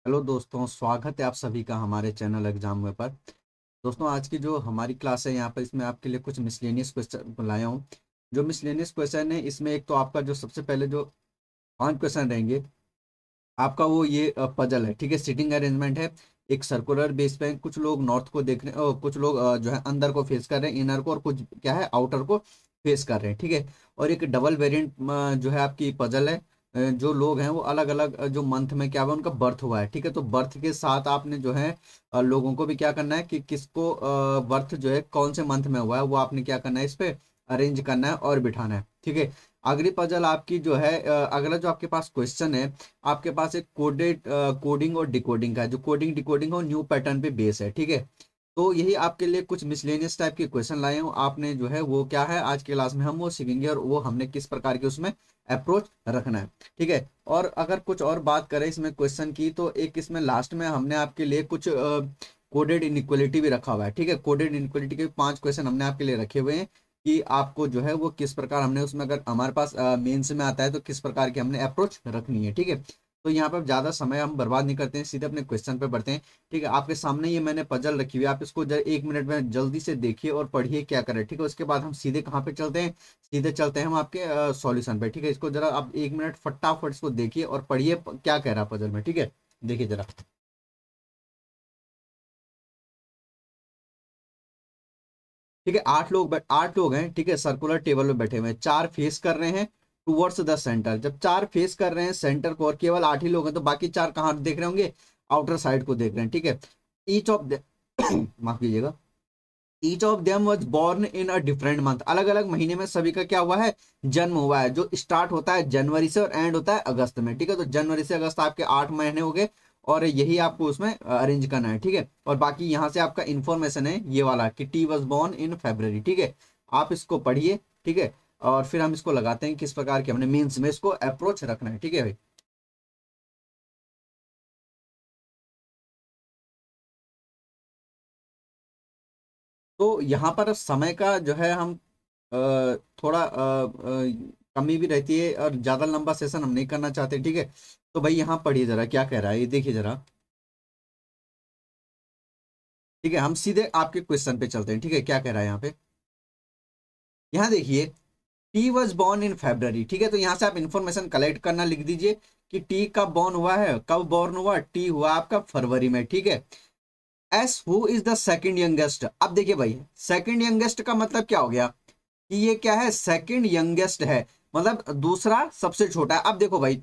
Hello दोस्तों, स्वागत है आप सभी का हमारे चैनल एग्जाम में पर। दोस्तों, आज की जो हमारी क्लास है यहाँ पर इसमें आपके लिए कुछ मिसलेनियस क्वेश्चन लाया हूँ। जो मिसलेनियस क्वेश्चन है इसमें एक तो आपका जो सबसे पहले जो 5 क्वेश्चन रहेंगे आपका वो ये पजल है। ठीक है, सिटिंग अरेंजमेंट है। एक सर्कुलर बेस पे कुछ लोग नॉर्थ को देख रहे हैं, कुछ लोग जो है अंदर को फेस कर रहे हैं, इनर को, और कुछ क्या है आउटर को फेस कर रहे हैं। ठीक है, और एक डबल वेरिएंट जो है आपकी पजल है। जो लोग हैं वो अलग अलग जो मंथ में क्या हुआ उनका बर्थ हुआ है। ठीक है, तो बर्थ के साथ आपने जो है लोगों को भी क्या करना है कि किसको बर्थ जो है कौन से मंथ में हुआ है वो आपने क्या करना है इस पे अरेंज करना है और बिठाना है। ठीक है, अगली पजल आपकी जो है अगला जो आपके पास क्वेश्चन है, आपके पास एक कोडिंग और डिकोडिंग का है। जो कोडिंग डिकोडिंग हो न्यू पैटर्न पे बेस है। ठीक है, तो यही आपके लिए कुछ मिसलेनियस टाइप के क्वेश्चन लाए हूँ। आपने जो है वो क्या है आज की क्लास में हम वो सीखेंगे और वो हमने किस प्रकार के उसमें अप्रोच रखना है। ठीक है, और अगर कुछ और बात करें इसमें क्वेश्चन की, तो एक इसमें लास्ट में हमने आपके लिए कुछ कोडेड इनइक्वलिटी भी रखा हुआ है। ठीक है, कोडेड इनइक्वलिटी के 5 क्वेश्चन हमने आपके लिए रखे हुए हैं कि आपको जो है वो किस प्रकार हमने उसमें, अगर हमारे पास मेंस में आता है तो किस प्रकार की हमने अप्रोच रखनी है। ठीक है, तो यहाँ पर ज्यादा समय हम बर्बाद नहीं करते हैं, सीधे अपने क्वेश्चन पे बढ़ते हैं। ठीक है, आपके सामने ये मैंने पजल रखी हुई है, आप इसको 1 मिनट में जल्दी से देखिए और पढ़िए क्या करें। ठीक है, उसके बाद हम सीधे कहाँ पे चलते हैं, सीधे चलते हैं हम आपके सॉल्यूशन पे। ठीक है, इसको जरा आप 1 मिनट फटाफट इसको देखिए और पढ़िए क्या कह रहा है पजल में। ठीक है, देखिए जरा। ठीक है, 8 लोग हैं। ठीक है, सर्कुलर टेबल में बैठे हुए हैं, 4 फेस कर रहे हैं टुवर्ड्स द सेंटर। जब 4 फेस कर रहे हैं सेंटर को और केवल 8 ही लोग हैं, तो बाकी 4 कहाँ देख रहे होंगे, आउटर साइड को देख रहे हैं। ठीक है, ईच ऑफ माफ कीजिएगा, each of them was born in a different month. अलग अलग महीने में सभी का क्या हुआ है, जन्म हुआ है, जो स्टार्ट होता है जनवरी से और एंड होता है अगस्त में। ठीक है, तो जनवरी से अगस्त आपके 8 महीने हो गए और यही आपको उसमें अरेंज करना है। ठीक है, और बाकी यहाँ से आपका इंफॉर्मेशन है ये वाला कि टी वॉज बॉर्न इन फेब्रवरी। ठीक है, आप इसको पढ़िए। ठीक है, और फिर हम इसको लगाते हैं किस प्रकार के हमने मीन्स में इसको अप्रोच रखना है। ठीक है भाई, तो यहाँ पर समय का जो है हम थोड़ा कमी भी रहती है और ज्यादा लंबा सेशन हम नहीं करना चाहते। ठीक है, तो भाई यहाँ पढ़िए जरा क्या कह रहा है, ये देखिए जरा। ठीक है, हम सीधे आपके क्वेश्चन पे चलते हैं। ठीक है, क्या कह रहा है यहाँ पे, यहाँ देखिए, टी वॉज बॉर्न इन फेब्रवरी। ठीक है, तो यहाँ से आप इंफॉर्मेशन कलेक्ट करना लिख दीजिए कि टी कब बॉर्न हुआ है, कब बॉर्न हुआ, टी हुआ आपका फरवरी में। ठीक है, S who is the second youngest. अब देखिए भाई, सेकंड यंगेस्ट का मतलब क्या हो गया कि ये क्या है, सेकंड यंगेस्ट है, मतलब दूसरा सबसे छोटा है। अब देखो भाई,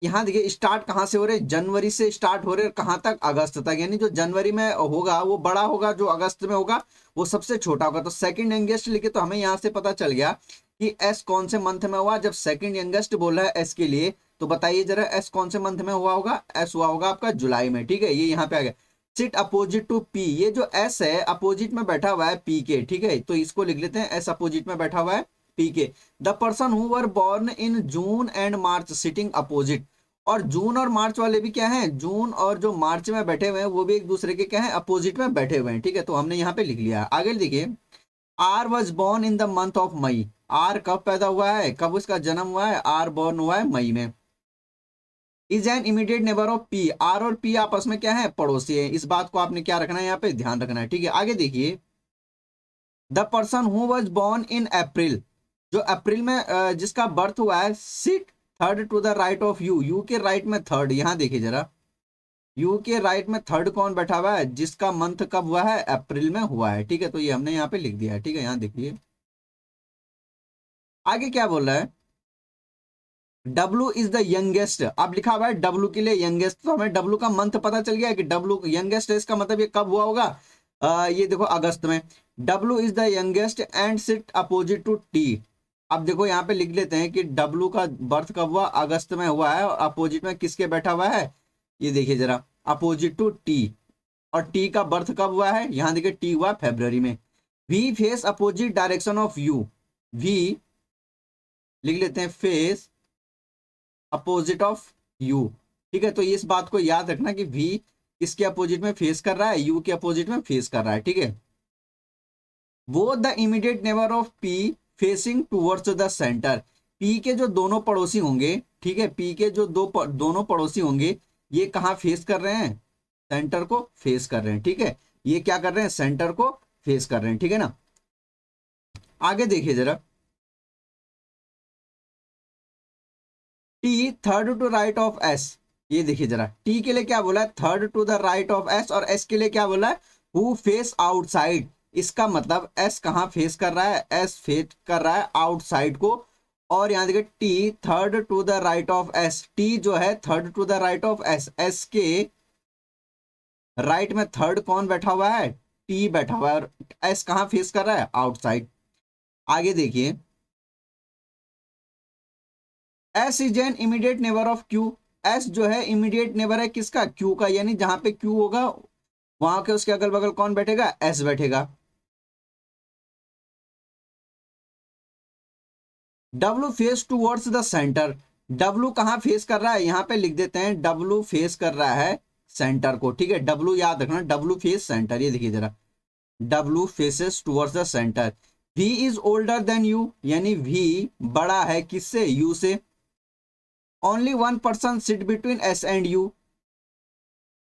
यहाँ देखिए स्टार्ट कहाँ से हो रहे, जनवरी से स्टार्ट हो रहे कहाँ तक, अगस्त तक। यानी जो जनवरी में होगा वो बड़ा होगा, जो अगस्त में होगा वो सबसे छोटा होगा। तो सेकंड यंगेस्ट लिखे तो हमें यहाँ से पता चल गया कि एस कौन से मंथ में हुआ। जब सेकंड यंगेस्ट बोल रहा है एस के लिए, तो बताइए जरा एस कौन से मंथ में हुआ होगा, एस हुआ होगा आपका जुलाई में। ठीक है, ये यहाँ पे आ गया। सिट अपोजिट टू पी, ये जो एस है अपोजिट में बैठा हुआ है पी के। ठीक है, तो इसको लिख लेते हैं, एस अपोजिट में बैठा हुआ है पी के। The person who were born in June and March sitting opposite. और जून और मार्च वाले भी क्या है, जून और जो मार्च में बैठे हुए हैं वो भी एक दूसरे के क्या है, अपोजिट में बैठे हुए हैं। ठीक है, तो हमने यहाँ पे लिख लिया है। आगे देखिए, R was born in the month of May. R कब पैदा हुआ है, कब उसका जन्म हुआ है, आर बॉर्न हुआ है मई में। Is an immediate neighbour of P. R और पी आपस में क्या है, पड़ोसी है। इस बात को आपने क्या रखना है, यहाँ पे ध्यान रखना है। ठीक है, आगे देखिए, the person who was born in April, जो अप्रैल में जिसका बर्थ हुआ है, sit third to the right of you. You के राइट में थर्ड, यहाँ देखिए जरा, यू के राइट में थर्ड कौन बैठा हुआ है, जिसका मंथ कब हुआ है, अप्रैल में हुआ है। ठीक है, तो ये हमने यहाँ पे लिख दिया है। ठीक है, यहाँ देखिए आगे क्या बोल रहा है, डब्लू इज द यंगेस्ट। अब लिखा हुआ है डब्लू के लिए यंगेस्ट, तो हमें डब्लू का मंथ पता चल गया है कि डब्लू यंगेस्ट है। इसका मतलब ये कब हुआ होगा, ये देखो अगस्त में। W is the youngest and sit opposite to T. अब देखो यहाँ पे लिख लेते हैं कि डब्लू का बर्थ कब हुआ, अगस्त में हुआ है, और अपोजिट में किसके बैठा हुआ है, ये देखिए जरा, अपोजिट टू टी। और टी का बर्थ कब हुआ है, यहां देखिए टी हुआ फरवरी में। V face opposite direction of U. V लिख लेते हैं फेस अपोजिट ऑफ यू। ठीक है, तो इस बात को याद रखना कि वी किसके अपोजिट में फेस कर रहा है, यू के अपोजिट में फेस कर रहा है। ठीक है, वो the immediate neighbour of P facing towards the centre. P के जो दोनों पड़ोसी होंगे, ठीक है, पी के जो दोनों पड़ोसी होंगे, ये कहाँ फेस कर रहे हैं, सेंटर को फेस कर रहे हैं, ठीक है, ये क्या कर रहे हैं, सेंटर को फेस कर रहे हैं, ठीक है ना। आगे देखिए जरा, T third to right of S, ये देखिए जरा, टी के लिए क्या बोला है, third to the right of S, और एस के लिए क्या बोला है, हु फेस आउटसाइड। इसका मतलब एस कहाँ फेस कर रहा है, एस फेस कर रहा है आउटसाइड को। और यहाँ देखिए T third to the right of S, T जो है third to the right of S, S के राइट में थर्ड कौन बैठा हुआ है, टी बैठा हुआ है, और एस कहाँ फेस कर रहा है, आउटसाइड। आगे देखिए, S is an immediate neighbour of Q, S जो है इमीडिएट नेबर है किसका, क्यू का, यानी जहां पे क्यू होगा वहां के उसके अगल बगल कौन बैठेगा, एस बैठेगा। W face towards the centre, W कहाँ फेस कर रहा है, यहाँ पे लिख देते हैं डब्लू फेस कर रहा है सेंटर को, ठीक है, डब्लू याद रखना, डब्लू फेस सेंटर, ये देखिए जरा, W faces towards the centre. V is older than U, यानी वी बड़ा है किससे, यू से। Only one person sit between S and U,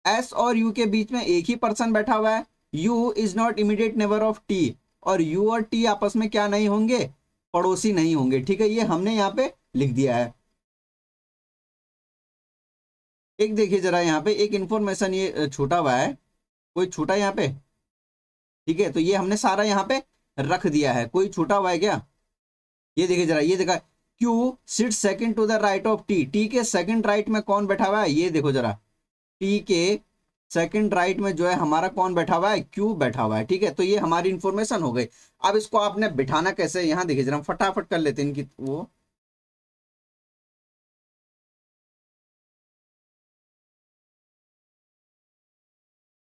S और यू के बीच में एक ही पर्सन बैठा हुआ है। U is not immediate neighbour of T, और यू और टी आपस में क्या नहीं होंगे, पड़ोसी नहीं होंगे, ठीक है, ये हमने यहाँ पे लिख दिया है। एक देखिए जरा यहाँ पे एक इंफॉर्मेशन ये छूटा हुआ है, कोई छूटा है यहाँ पे, ठीक है, तो ये हमने सारा यहाँ पे रख दिया है, कोई छूटा हुआ है क्या, ये देखिए जरा, ये देखा, Q sit second to the right of T, T के सेकंड राइट में कौन बैठा हुआ है, ये देखो जरा, टी के सेकंड राइट में जो है हमारा कौन बैठा हुआ है, क्यू बैठा हुआ है, ठीक है, तो ये हमारी इंफॉर्मेशन हो गई। अब इसको आपने बिठाना कैसे, यहाँ देखिए जरा, हम फटाफट कर लेते हैं इनकी वो,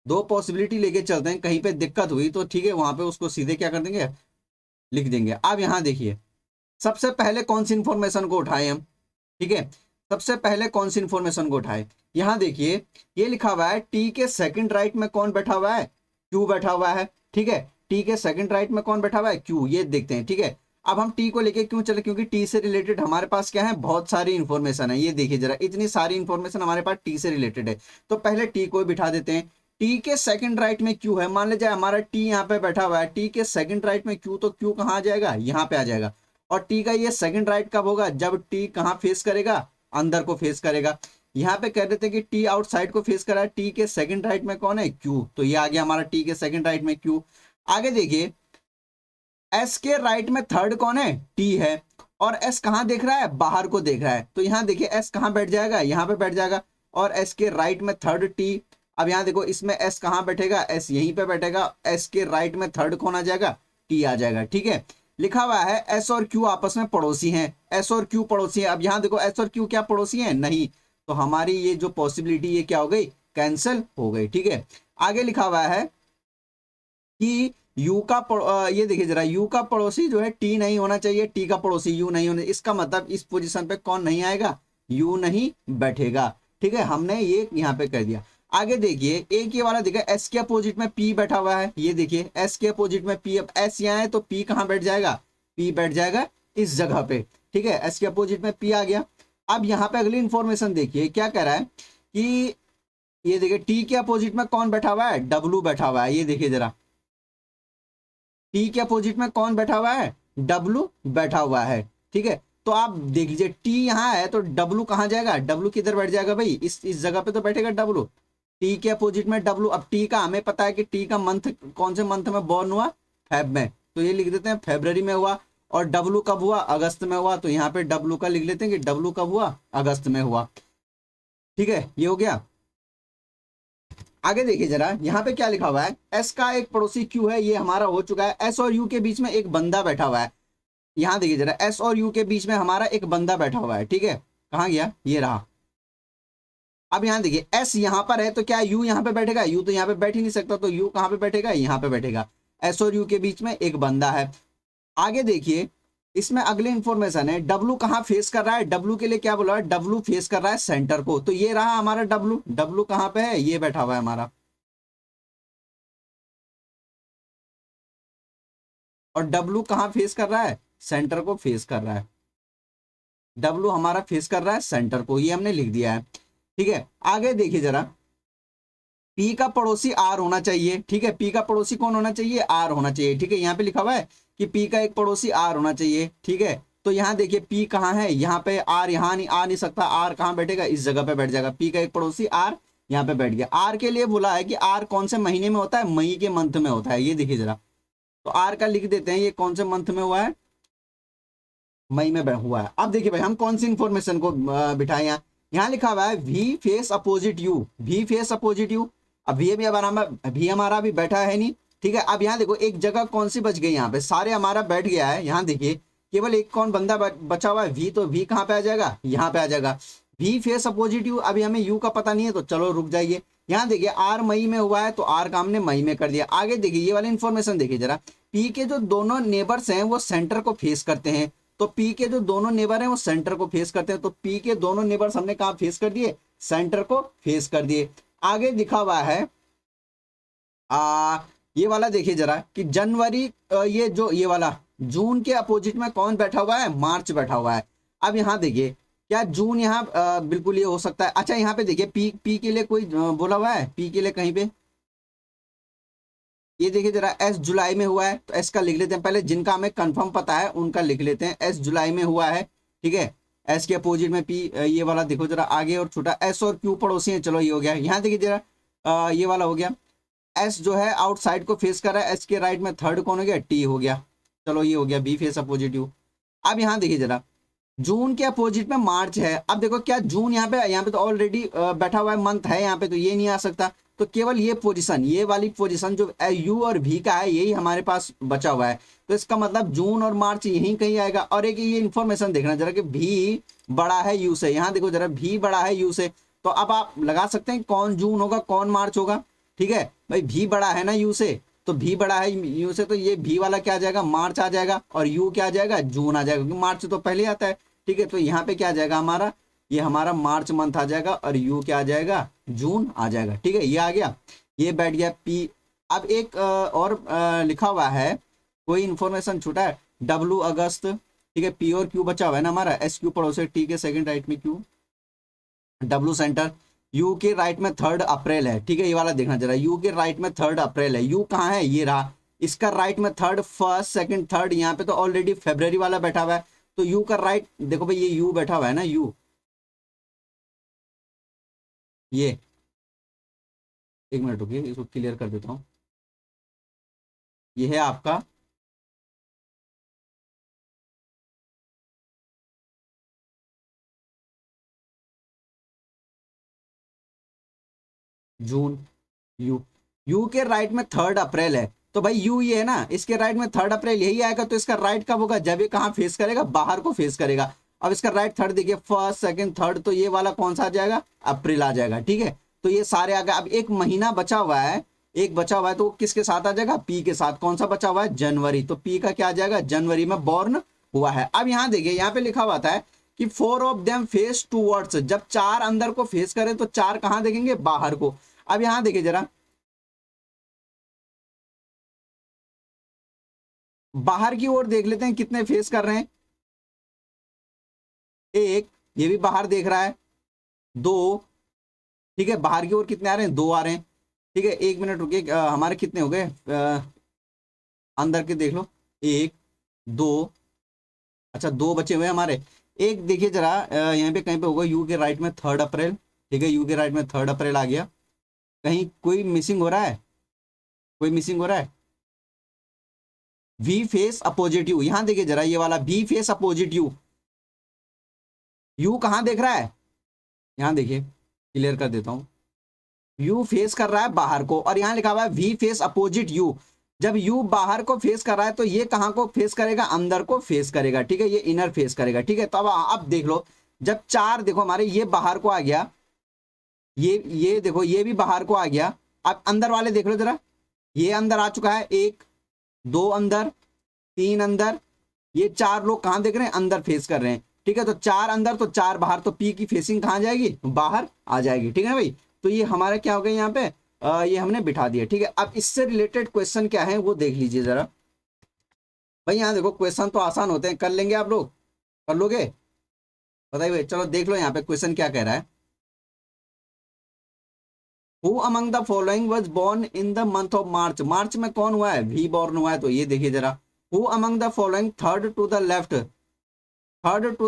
दो पॉसिबिलिटी लेके चलते हैं, कहीं पे दिक्कत हुई तो ठीक है, वहां पे उसको सीधे क्या कर देंगे, लिख देंगे। अब यहाँ देखिए, सबसे पहले कौन सी इंफॉर्मेशन को उठाए हम, ठीक है, सबसे पहले कौन सी इंफॉर्मेशन को उठाए, यहाँ देखिए, ये लिखा हुआ है टी के सेकंड राइट में कौन बैठा हुआ है, क्यू बैठा हुआ है, ठीक है, टी के सेकंड राइट में कौन बैठा हुआ है, क्यू, ये देखते हैं, ठीक है। अब हम टी को लेके क्यों चले, क्योंकि टी से रिलेटेड हमारे पास क्या है, बहुत सारी इंफॉर्मेशन है, ये देखिए जरा, इतनी सारी इंफॉर्मेशन हमारे पास टी से रिलेटेड है, तो पहले टी को बिठा देते हैं। टी के सेकंड राइट में क्यू है, मान लीजिए हमारा टी यहाँ पे बैठा हुआ है, टी के सेकंड राइट में क्यू, तो क्यू कहाँ आ जाएगा, यहाँ पे आ जाएगा। और टी का ये सेकंड राइट कब होगा, जब टी कहाँ फेस करेगा, अंदर को फेस करेगा। यहाँ पे कह देते हैं कि टी आउटसाइड को फेस कर रहा है, टी के सेकंड राइट में कौन है, क्यू, तो ये आ गया हमारा टी के सेकंड राइट में क्यू। आगे देखिए, एस के राइट में थर्ड कौन है, टी है, और एस कहाँ देख रहा है, बाहर को देख रहा है, तो यहाँ देखिए एस कहाँ बैठ जाएगा, यहाँ पे बैठ जाएगा, और एस के राइट में थर्ड टी। अब यहाँ देखो, इसमें एस कहाँ बैठेगा, एस यहीं पे बैठेगा, एस के राइट में थर्ड कौन आ जाएगा, टी आ जाएगा, ठीक है। लिखा हुआ है एस और क्यू आपस में पड़ोसी हैं, एस और क्यू पड़ोसी हैं। अब यहाँ देखो, एस और क्यू क्या पड़ोसी हैं, नहीं, तो हमारी ये जो पॉसिबिलिटी ये क्या हो गई, कैंसिल हो गई, ठीक है। आगे लिखा हुआ है कि यू का ये देखिए जरा, यू का पड़ोसी जो है टी नहीं होना चाहिए, टी का पड़ोसी यू नहीं होना, इसका मतलब इस पोजीशन पे कौन नहीं आएगा, यू नहीं बैठेगा, ठीक है, हमने ये यहाँ पे कर दिया। आगे देखिए, एक ये वाला देखिए, एस के अपोजिट में पी बैठा हुआ है, ये देखिए एस के अपोजिट में पी, अब एस यहाँ है तो पी कहाँ बैठ जाएगा, पी बैठ जाएगा इस जगह पे, ठीक है, एस के अपोजिट में पी आ गया। अब यहाँ पे अगली इंफॉर्मेशन देखिए क्या कह रहा है कि ये देखिए, टी के अपोजिट में कौन बैठा हुआ है, डब्लू बैठा हुआ है, ये देखिए जरा, टी के अपोजिट में कौन बैठा हुआ है, डब्लू बैठा हुआ है, ठीक है। तो आप देख लीजिए, टी यहाँ है तो डब्लू कहाँ जाएगा, डब्लू किधर बैठ जाएगा भाई, इस जगह पे तो बैठेगा डब्लू, टी के अपोजिट में डब्लू। अब टी का हमें पता है कि टी का मंथ कौन से मंथ में बॉर्न हुआ, फेब में, तो ये लिख देते हैं फेब्रवरी में हुआ, और डब्लू कब हुआ, अगस्त में हुआ, तो यहाँ पे डब्लू का लिख लेते हैं कि डब्लू कब हुआ, अगस्त में हुआ, ठीक है, ये हो गया। आगे देखिए जरा, यहाँ पे क्या लिखा हुआ है, एस का एक पड़ोसी क्यू है, ये हमारा हो चुका है। एस और यू के बीच में एक बंदा बैठा हुआ है, यहाँ देखिए जरा, एस और यू के बीच में हमारा एक बंदा बैठा हुआ है, ठीक है, कहाँ गया, ये रहा। अब यहाँ देखिए, एस यहाँ पर है तो क्या यू यहाँ पे बैठेगा, यू तो यहाँ पे बैठ ही नहीं सकता, तो यू कहाँ पे बैठेगा, यहाँ पे बैठेगा। एस और यू के बीच में एक बंदा है। आगे देखिए, इसमें अगले इंफॉर्मेशन है, डब्लू कहाँ फेस कर रहा है, डब्लू के लिए क्या बोला है, डब्लू फेस कर रहा है सेंटर को, तो ये रहा हमारा डब्लू, डब्लू कहाँ पे है, ये बैठा हुआ है हमारा, और डब्लू कहाँ फेस कर रहा है, सेंटर को फेस कर रहा है, डब्लू हमारा फेस कर रहा है सेंटर को, ये हमने लिख दिया है। ठीक है, आगे देखिए जरा, पी का पड़ोसी आर होना चाहिए। ठीक है, पी का पड़ोसी कौन होना चाहिए, आर होना चाहिए। ठीक है, यहाँ पे लिखा हुआ है कि पी का एक पड़ोसी आर होना चाहिए। ठीक है, तो यहाँ देखिए पी कहाँ है, यहाँ पे आर यहाँ नहीं आ नहीं सकता, आर कहाँ बैठेगा, इस जगह पे बैठ जाएगा। पी का एक पड़ोसी आर यहाँ पे बैठ गया। आर के लिए बोला है कि आर कौन से महीने में होता है, मई के मंथ में होता है। ये देखिए जरा, तो आर का लिख देते हैं, ये कौन से मंथ में हुआ है, मई में हुआ है। अब देखिए भाई हम कौन सी इंफॉर्मेशन को बिठाए, यहाँ लिखा हुआ है V face opposite U, V face opposite U. अब वी भी हमारा भी बैठा है नहीं। ठीक है, अब यहाँ देखो एक जगह कौन सी बच गई, यहाँ पे सारे हमारा बैठ गया है। यहाँ देखिए केवल एक कौन बंदा बचा हुआ है, वी, तो वी कहाँ पे आ जाएगा, यहाँ पे आ जाएगा। वी फेस अपोजिट यू, अभी हमें यू का पता नहीं है, तो चलो रुक जाइए। यहाँ देखिए आर मई में हुआ है, तो आर का हमने मई में कर दिया। आगे देखिए ये वाली इंफॉर्मेशन देखिए जरा, पी के जो दोनों नेबर्स हैं वो सेंटर को फेस करते हैं। तो पी के जो दोनों नेबर हैं वो सेंटर को फेस करते हैं, तो पी के दोनों नेबर्स हमने कहा फेस कर दिए, सेंटर को फेस कर दिए। आगे दिखा हुआ है ये वाला देखिए जरा कि जनवरी, ये जो ये वाला जून के अपोजिट में कौन बैठा हुआ है, मार्च बैठा हुआ है। अब यहाँ देखिए क्या जून यहाँ बिल्कुल ये हो सकता है। अच्छा यहाँ पे देखिए पी के लिए कोई बोला हुआ है, पी के लिए कहीं पे, ये देखिए जरा एस जुलाई में हुआ है, तो एस का लिख लेते हैं पहले, जिनका हमें कंफर्म पता है उनका लिख लेते हैं, एस जुलाई में हुआ है। ठीक है, एस के अपोजिट में पी, ये वाला देखो जरा आगे और छोटा, एस और क्यू पड़ोसी हैं, चलो ये हो गया। यहाँ देखिए जरा ये वाला हो गया, एस जो है आउटसाइड को फेस कर रहा है, एस के राइट में थर्ड कौन हो गया, टी हो गया। चलो ये हो गया बी फेस अपोजिट यू। अब यहाँ देखिए जरा जून के अपोजिट में मार्च है। अब देखो क्या जून यहाँ पे तो ऑलरेडी बैठा हुआ है, मंथ है यहाँ पे, तो ये नहीं आ सकता। तो केवल ये पोजीशन, ये वाली पोजीशन जो यू और भी का है, यही हमारे पास बचा हुआ है। तो इसका मतलब जून और मार्च यहीं कहीं आएगा। और एक ये इन्फॉर्मेशन देखना जरा कि भी बड़ा है यू से, यहाँ देखो जरा भी बड़ा है यू से, तो अब आप लगा सकते हैं कौन जून होगा कौन मार्च होगा। ठीक है भाई, भी बड़ा है ना यू से, तो भी बड़ा है यू से, तो ये भी वाला क्या आ जाएगा, मार्च आ जाएगा, और यू क्या आ जाएगा, जून आ जाएगा, क्योंकि मार्च तो पहले आता है। ठीक है, तो यहाँ पे क्या आ जाएगा हमारा, ये हमारा मार्च मंथ आ जाएगा, और यू क्या आ जाएगा, जून आ जाएगा। ठीक है, ये आ गया, ये बैठ गया पी। अब एक और लिखा हुआ है, कोई इंफॉर्मेशन छूटा है, डब्ल्यू अगस्त। ठीक है, पी और क्यू बचा हुआ है ना हमारा, एस क्यू पड़ोसी, टी के सेकंड राइट में क्यू, डब्ल्यू सेंटर, यू के राइट में 3 अप्रैल है। ठीक है, ये वाला देखना जरा, यू के राइट में 3 अप्रैल है, यू कहाँ है, ये रहा, इसका राइट में थर्ड, फर्स्ट सेकंड थर्ड, यहाँ पे तो ऑलरेडी फेब्रवरी वाला बैठा हुआ है, तो यू का राइट देखो भाई, ये यू बैठा हुआ है ना, यू, ये एक मिनट रुकिए, इसको क्लियर कर देता हूँ। ये है आपका जून, यू, यू के राइट में 3 अप्रैल है, तो भाई यू ये है ना, इसके राइट में 3 अप्रैल यही आएगा, तो इसका राइट कब होगा, जब ये कहाँ फेस करेगा, बाहर को फेस करेगा। अब इसका राइट थर्ड देखिए, फर्स्ट सेकंड थर्ड, तो ये वाला कौन सा आ जाएगा, अप्रैल आ जाएगा। ठीक है, तो ये सारे आ गए। अब एक महीना बचा हुआ है, एक बचा हुआ है, तो वो किसके साथ आ जाएगा, पी के साथ। कौन सा बचा हुआ है, जनवरी, तो पी का क्या आ जाएगा, जनवरी में बॉर्न हुआ है। अब यहाँ देखिए, यहाँ पे लिखा हुआ था कि 4 ऑफ देम फेस टूवर्ड्स, जब 4 अंदर को फेस करें तो 4 कहाँ देखेंगे, बाहर को। अब यहाँ देखिए जरा, बाहर की ओर देख लेते हैं कितने फेस कर रहे हैं, एक, ये भी बाहर देख रहा है, दो। ठीक है, बाहर की ओर कितने आ रहे हैं, 2 आ रहे हैं। ठीक है, एक मिनट रुकिए, हमारे कितने हो गए, अंदर के देख लो, एक, दो, अच्छा 2 बचे हुए हैं हमारे। एक देखिए जरा यहाँ पे कहीं पे होगा, यू के राइट में 3 अप्रैल। ठीक है, यू के राइट में 3 अप्रैल आ गया, कहीं कोई मिसिंग हो रहा है, कोई मिसिंग हो रहा है, वी फेस अपोजिट यू, यहाँ देखिए जरा ये वाला V face opposite U, U कहाँ देख रहा है, यहाँ देखिए क्लियर कर देता हूँ, यू फेस कर रहा है बाहर को, और यहाँ लिखा हुआ है वी फेस अपोजिट यू। जब यू बाहर को फेस कर रहा है, तो ये कहाँ को फेस करेगा, अंदर को फेस करेगा। ठीक है, ये इनर फेस करेगा। ठीक है, तो अब देख लो, जब 4 देखो हमारे, ये बाहर को आ गया, ये देखो ये भी बाहर को आ गया। अब अंदर वाले देख लो जरा, ये अंदर आ चुका है, 1 2 अंदर, 3 अंदर, ये 4 लोग कहाँ देख रहे हैं, अंदर फेस कर रहे हैं। ठीक है, तो 4 अंदर तो 4 बाहर, तो पी की फेसिंग कहाँ जाएगी, बाहर आ जाएगी। ठीक है भाई, तो ये हमारा क्या हो गया यहाँ पे, ये हमने बिठा दिया। ठीक है, अब इससे रिलेटेड क्वेश्चन क्या है वो देख लीजिए जरा। भाई यहाँ देखो क्वेश्चन तो आसान होते हैं, कर लेंगे आप लोग, कर लोगे, बताइए भाई, चलो देख लो यहाँ पे क्वेश्चन क्या कह रहा है। Who among the following was born in the month of March, मार्च में कौन हुआ है, वी बॉर्न हुआ है, तो ये देखिए जरा, who among the following third to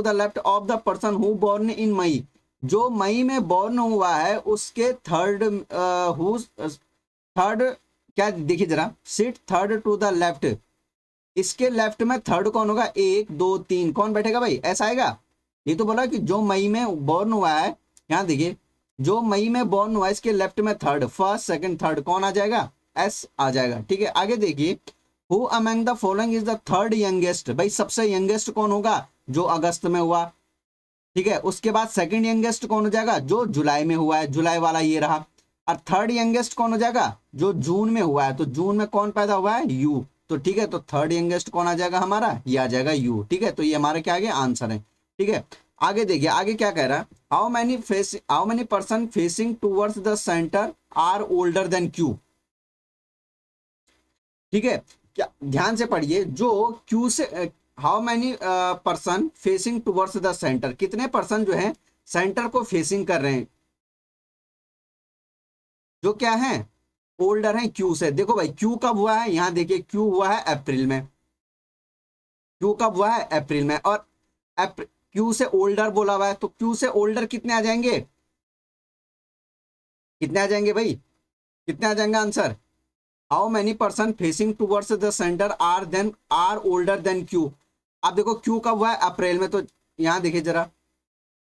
the left of the person who born in May, जो मई में बॉर्न हुआ है उसके थर्ड, थर्ड क्या, देखिए जरा, sit third to the left, इसके लेफ्ट में थर्ड कौन होगा, एक दो तीन, कौन बैठेगा भाई, ऐसा आएगा। ये तो बोला कि जो मई में बॉर्न हुआ है, यहां देखिए, जो मई में बॉर्न हुआ है इसके लेफ्ट में थर्ड, फर्स्ट सेकंड थर्ड, कौन आ जाएगा, एस आ जाएगा। ठीक है, आगे देखिए, who among the following is the third youngest, भाई सबसे यंगेस्ट कौन होगा, जो अगस्त में हुआ। ठीक है, उसके बाद सेकंड यंगेस्ट कौन हो जाएगा, जो जुलाई में हुआ है, जुलाई वाला ये रहा। और थर्ड यंगेस्ट कौन हो जाएगा, जो जून में हुआ है, तो जून में कौन पैदा हुआ है, यू। तो ठीक है, तो थर्ड यंगेस्ट कौन आ जाएगा हमारा, ये आ जाएगा यू। ठीक है, तो ये हमारे क्या आगे आंसर है। ठीक है, आगे देखिए, आगे क्या कह रहा है, how many person facing towards the centre are older than Q. ठीक है, क्या ध्यान से पढ़िए, जो क्यू से, how many person facing towards the centre, कितने पर्सन जो है सेंटर को फेसिंग कर रहे हैं, जो क्या है, ओल्डर है क्यू से। देखो भाई, क्यू कब हुआ है, यहां देखिए, क्यू हुआ है अप्रैल में, क्यू कब हुआ है, अप्रैल में, और क्यू से ओल्डर बोला हुआ है, तो क्यू से ओल्डर कितने आ जाएंगे, कितने आ जाएंगे भाई, कितने आ जाएंगे answer, how many person facing towards the centre are older than Q. अब देखो क्यू कब हुआ है, अप्रैल में, तो यहां देखिए जरा,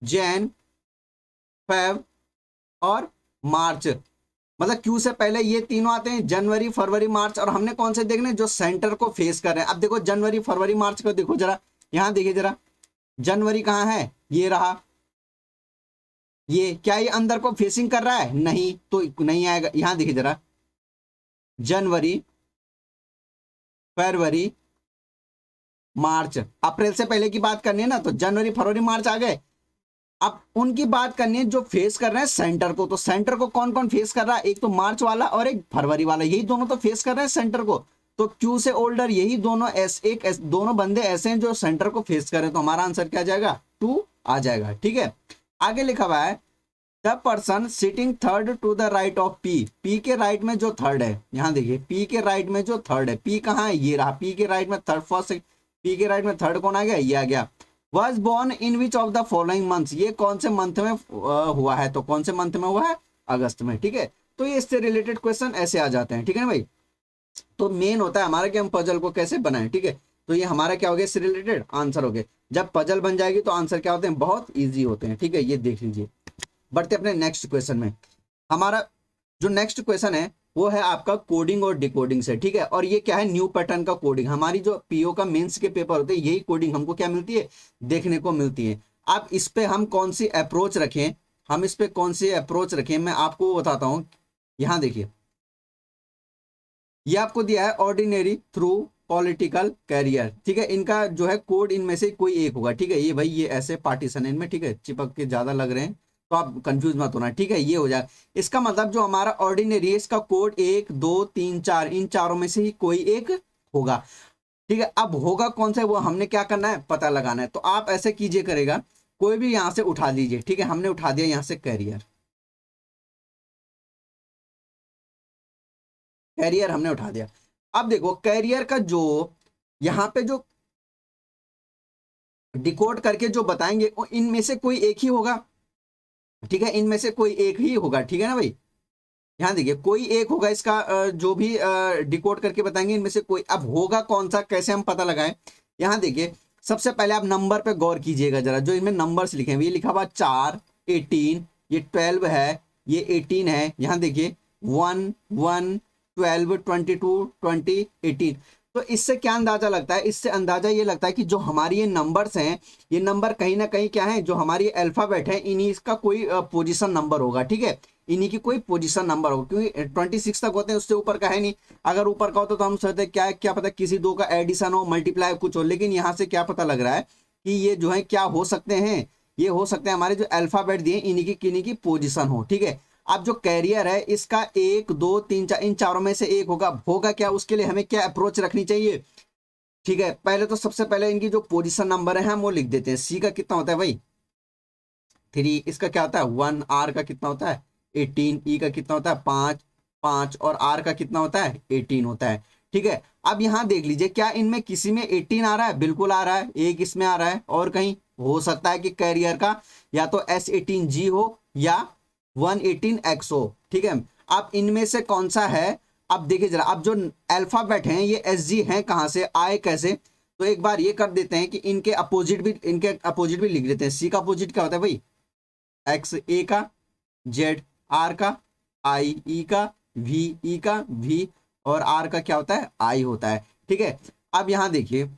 जैन, फेब और मार्च, मतलब क्यू से पहले ये तीनों आते हैं, जनवरी फरवरी मार्च, और हमने कौन से देखने, जो सेंटर को फेस कर रहे हैं। अब देखो जनवरी फरवरी मार्च को देखो जरा, यहां देखिए जरा, जनवरी कहां है, ये रहा, ये क्या, ये अंदर को फेसिंग कर रहा है, नहीं, तो नहीं आएगा। यहां देखिए जरा, जनवरी फरवरी मार्च, अप्रैल से पहले की बात करनी है ना, तो जनवरी फरवरी मार्च आ गए। अब उनकी बात करनी है जो फेस कर रहे हैं सेंटर को, तो सेंटर को कौन कौन फेस कर रहा है, एक तो मार्च वाला और एक फरवरी वाला, यही दोनों तो फेस कर रहे हैं सेंटर को। तो क्यू से ओल्डर यही दोनों दोनों बंदे ऐसे हैं जो सेंटर को फेस कर रहे हैं, तो हमारा आंसर क्या आ जाएगा, 2 आ जाएगा। ठीक है, आगे लिखा हुआ है, the person sitting third to the right of P, P के राइट में जो थर्ड है, यहां देखिए, पी के राइट में जो थर्ड है, पी कहां है, ये रहा, पी के राइट में थर्ड, फर्स्ट, पी के राइट में थर्ड कौन आ गया, ये आ गया। Was born in which of the following months, ये कौन से मंथ में हुआ है, तो कौन से मंथ में हुआ है, अगस्त में। ठीक है, तो ये इससे रिलेटेड क्वेश्चन ऐसे आ जाते हैं। ठीक है ना भाई, तो मेन होता है हमारा कि हम पजल को कैसे बनाएं। ठीक है, तो ये हमारा क्या हो गया, इससे रिलेटेड आंसर हो गए। जब पजल बन जाएगी तो आंसर क्या होते हैं, बहुत ईजी होते हैं। ठीक है, ये देख लीजिए। बढ़ते अपने नेक्स्ट क्वेश्चन में, हमारा जो नेक्स्ट क्वेश्चन है वो है आपका कोडिंग और डिकोडिंग से। ठीक है, और ये क्या है, न्यू पैटर्न का कोडिंग, हमारी जो पीओ का मेंस के पेपर होते हैं, यही कोडिंग हमको क्या मिलती है, देखने को मिलती है। अब इस पे हम कौन सी अप्रोच रखें, हम इस पे कौन सी अप्रोच रखें, मैं आपको बताता हूं। यहां देखिए, ये आपको दिया है ऑर्डिनरी थ्रू पॉलिटिकल कैरियर। ठीक है, इनका जो है कोड इनमें से कोई एक होगा। ठीक है, ये भाई ये ऐसे पार्टीशन है इनमें, ठीक है, चिपक के ज्यादा लग रहे हैं, तो आप कंफ्यूज मत होना। ठीक है, ये हो जाए, इसका मतलब जो हमारा ऑर्डिनरी है इसका कोड 1 2 3 4, इन चारों में से ही कोई एक होगा। ठीक है, अब होगा कौन सा, वो हमने क्या करना है, पता लगाना है। तो आप ऐसे कीजिए करेगा, कोई भी यहां से उठा लीजिए। ठीक है, हमने उठा दिया यहां से कैरियर, कैरियर हमने उठा दिया। अब देखो कैरियर का जो यहाँ पे जो डिकोड करके जो बताएंगे वो इनमें से कोई एक ही होगा। ठीक है, इनमें से कोई एक ही होगा। ठीक है ना भाई, यहाँ देखिए कोई एक होगा इसका, जो भी डिकोड करके बताएंगे इनमें से कोई। अब होगा कौन सा, कैसे हम पता लगाएं, यहाँ देखिए, सबसे पहले आप नंबर पे गौर कीजिएगा जरा, जो इनमें नंबर्स लिखे हुए, ये लिखा हुआ 4 18, ये 12 है, ये 18 है, यहाँ देखिए 1 1 12 22 20 18। तो इससे क्या अंदाजा लगता है, इससे अंदाजा ये लगता है कि जो हमारी ये नंबर्स हैं, ये नंबर कहीं ना कहीं क्या है, जो हमारी अल्फाबेट है, इन्हीं इसका कोई पोजीशन नंबर होगा। ठीक है, इन्हीं की कोई पोजीशन नंबर होगा, क्योंकि 26 तक होते हैं, उससे ऊपर का है नहीं। अगर ऊपर का होता तो हम सोचते क्या क्या पता किसी दो का एडिशन हो, मल्टीप्लाई कुछ हो, लेकिन यहाँ से क्या पता लग रहा है कि ये जो है क्या हो सकते हैं, ये हो सकते हैं हमारे जो अल्फाबेट दिए इन्हीं की किन्हीं की पोजिशन हो। ठीक है, अब जो कैरियर है इसका 1 2 3 4, इन चारों में से एक होगा। होगा क्या, उसके लिए हमें क्या अप्रोच रखनी चाहिए। ठीक है, पहले तो सबसे पहले इनकी जो पोजीशन नंबर है हम वो लिख देते हैं। सी का कितना होता है भाई, 3, इसका क्या होता है 1, आर का कितना होता है 18, ई का कितना होता है 5, 5 और आर का कितना होता है 18 होता है। ठीक है, अब यहाँ देख लीजिए क्या इनमें किसी में 18 आ रहा है, बिल्कुल आ रहा है, एक इसमें आ रहा है और कहीं हो सकता है कि कैरियर का या तो S18G हो या 118X हो। ठीक है, अब इनमें से कौन सा है, अब देखिए जरा, अब जो अल्फाबेट हैं ये SG हैं कहाँ से आए कैसे, तो एक बार ये कर देते हैं कि इनके अपोजिट भी लिख देते हैं। सी का अपोजिट क्या होता है भाई, एक्स ए का, जेड आर का, आई ई का, वी ई का, वी और आर का क्या होता है आई होता है। ठीक है, अब यहां देखिए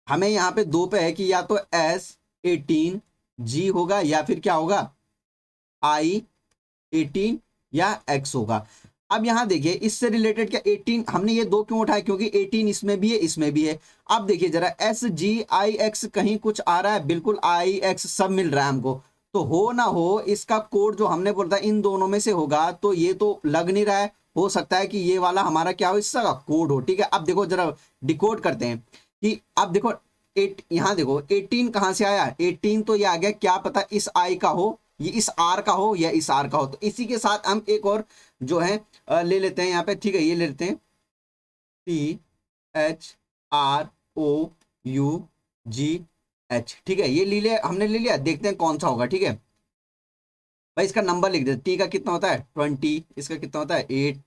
हमें यहाँ पे दो पे है कि या तो S18G होगा या फिर क्या होगा I18 या X होगा। अब यहां देखिए इससे रिलेटेड क्या 18, हमने ये दो क्यों उठाया, क्योंकि 18 इसमें भी है इसमें भी है। अब देखिए जरा SGIX कहीं कुछ आ रहा है, बिल्कुल IX सब मिल रहा है हमको, तो हो ना हो इसका कोड जो हमने बोला था इन दोनों में से होगा, तो ये तो लग नहीं रहा है, हो सकता है कि ये वाला हमारा क्या हो, इसका कोड हो। ठीक है, अब देखो जरा डिकोड करते हैं कि अब देखो यहाँ देखो 18 कहाँ से आया, 18 तो ये आ गया, क्या पता इस आई का हो, ये इस आर का हो या इस आर का हो। तो इसी के साथ हम एक और जो है ले लेते हैं यहाँ पे। ठीक है, ये ले लेते हैं THROUGH। ठीक है, ये ले लिया हमने, ले लिया, देखते हैं कौन सा होगा। ठीक है भाई, इसका नंबर लिख देते, टी का कितना होता है 20, इसका कितना होता है 8,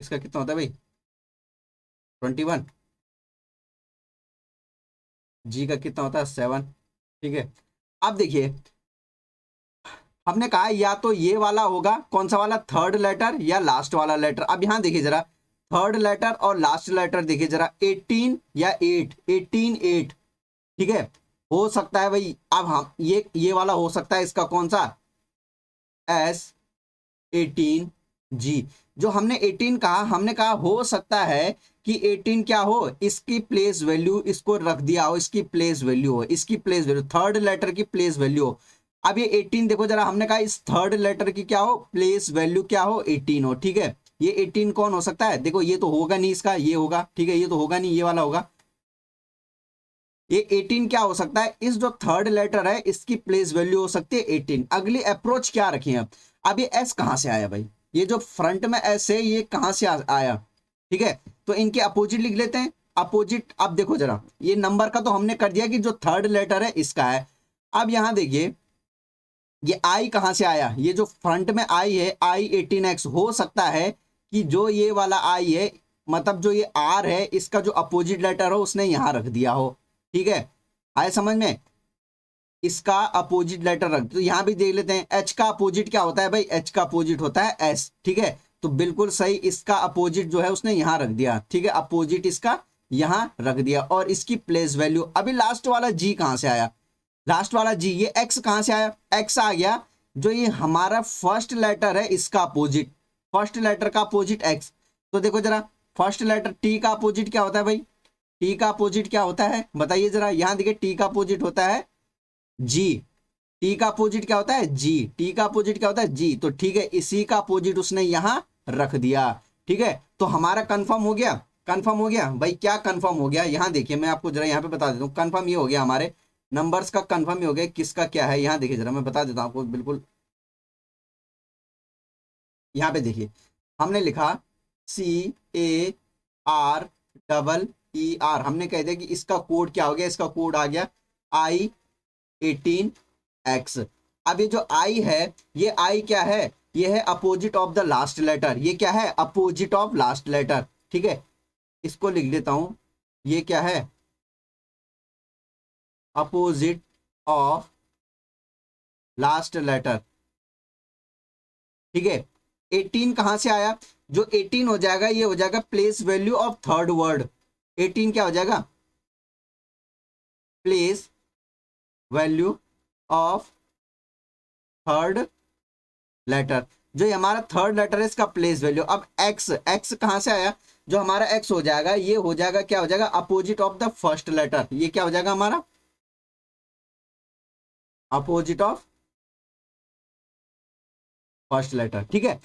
इसका कितना होता है भाई 21, जी का कितना होता है 7। ठीक है, अब देखिए हमने कहा या तो ये वाला होगा, कौन सा वाला, थर्ड लेटर या लास्ट वाला लेटर। अब यहां देखिए जरा थर्ड लेटर और लास्ट लेटर देखिए जरा, 18 या 8, 18 8। ठीक है, हो सकता है भाई, अब हम ये वाला हो सकता है, इसका कौन सा S18G। जो हमने 18 कहा, हमने कहा हो सकता है कि 18 क्या हो, इसकी प्लेस वैल्यू इसको रख दिया हो, इसकी प्लेस वैल्यू हो, इसकी प्लेस वैल्यू थर्ड लेटर की प्लेस वैल्यू हो। अब ये 18 देखो जरा, हमने कहा इस थर्ड लेटर की क्या हो, प्लेस वैल्यू क्या हो 18 हो। ठीक है, ये 18 कौन हो सकता है, देखो ये तो होगा नहीं, इसका ये होगा। ठीक है, ये तो होगा नहीं, ये वाला होगा। ये 18 क्या हो सकता है, इस जो थर्ड लेटर है इसकी प्लेस वैल्यू हो सकती है 18। अगली अप्रोच क्या रखी है, अब ये एस कहां से आया भाई, ये जो फ्रंट में एस है ये कहां से आया। ठीक है, तो इनके अपोजिट लिख लेते हैं, अपोजिट। अब देखो जरा, ये नंबर का तो हमने कर दिया कि जो थर्ड लेटर है इसका है। अब यहां देखिए ये आई कहां से आया, ये जो फ्रंट में आई है I18X, हो सकता है कि जो ये वाला आई है, मतलब जो ये आर है इसका जो अपोजिट लेटर हो उसने यहां रख दिया हो। ठीक है, आए समझ में, इसका अपोजिट लेटर रख, तो यहां भी देख लेते हैं एच का अपोजिट क्या होता है भाई, एच का अपोजिट होता है एस। ठीक है, तो बिल्कुल सही, इसका अपोजिट जो है उसने यहां रख दिया। ठीक है, अपोजिट इसका यहां रख दिया और इसकी प्लेस वैल्यू। अभी लास्ट वाला जी कहां से आया, लास्ट वाला जी, ये एक्स कहां से आया, एक्स आ गया, जो ये हमारा फर्स्ट लेटर है इसका अपोजिट, फर्स्ट लेटर का अपोजिट एक्स। तो देखो जरा फर्स्ट लेटर टी का अपोजिट क्या होता है भाई, टी का अपोजिट क्या होता है बताइए जरा, यहां देखिए टी का अपोजिट होता है जी, टी का अपोजिट क्या होता है जी, टी का अपोजिट क्या होता है जी। तो ठीक है, इसी का अपोजिट उसने यहां रख दिया। ठीक है, तो हमारा कंफर्म हो गया, कंफर्म हो गया भाई, क्या कंफर्म हो गया, यहां देखिए मैं आपको जरा यहां पे बता देता हूं, कंफर्म ये हो गया हमारे नंबर्स का, कंफर्म ही हो गया किसका क्या है। यहां देखिए जरा, मैं बता देता हूं आपको बिल्कुल, यहां पे देखिए हमने लिखा CARER, हमने कह दिया कि इसका कोड क्या हो गया, इसका कोड आ गया I18X। अब ये जो आई है, ये आई क्या है, ये है opposite of the last letter, ये क्या है अपोजिट ऑफ लास्ट लेटर। ठीक है, इसको लिख देता हूं, ये क्या है अपोजिट ऑफ लास्ट लेटर। ठीक है, 18 कहां से आया, जो 18 हो जाएगा ये हो जाएगा place value of third word. 18 क्या हो जाएगा, place value of third letter, जो ये हमारा थर्ड लेटर है इसका प्लेस वैल्यू। अब एक्स, एक्स कहां से आया, जो हमारा एक्स हो जाएगा ये हो जाएगा, क्या हो जाएगा opposite of the first letter, ये क्या हो जाएगा हमारा अपोजिट ऑफ फर्स्ट लेटर। ठीक है,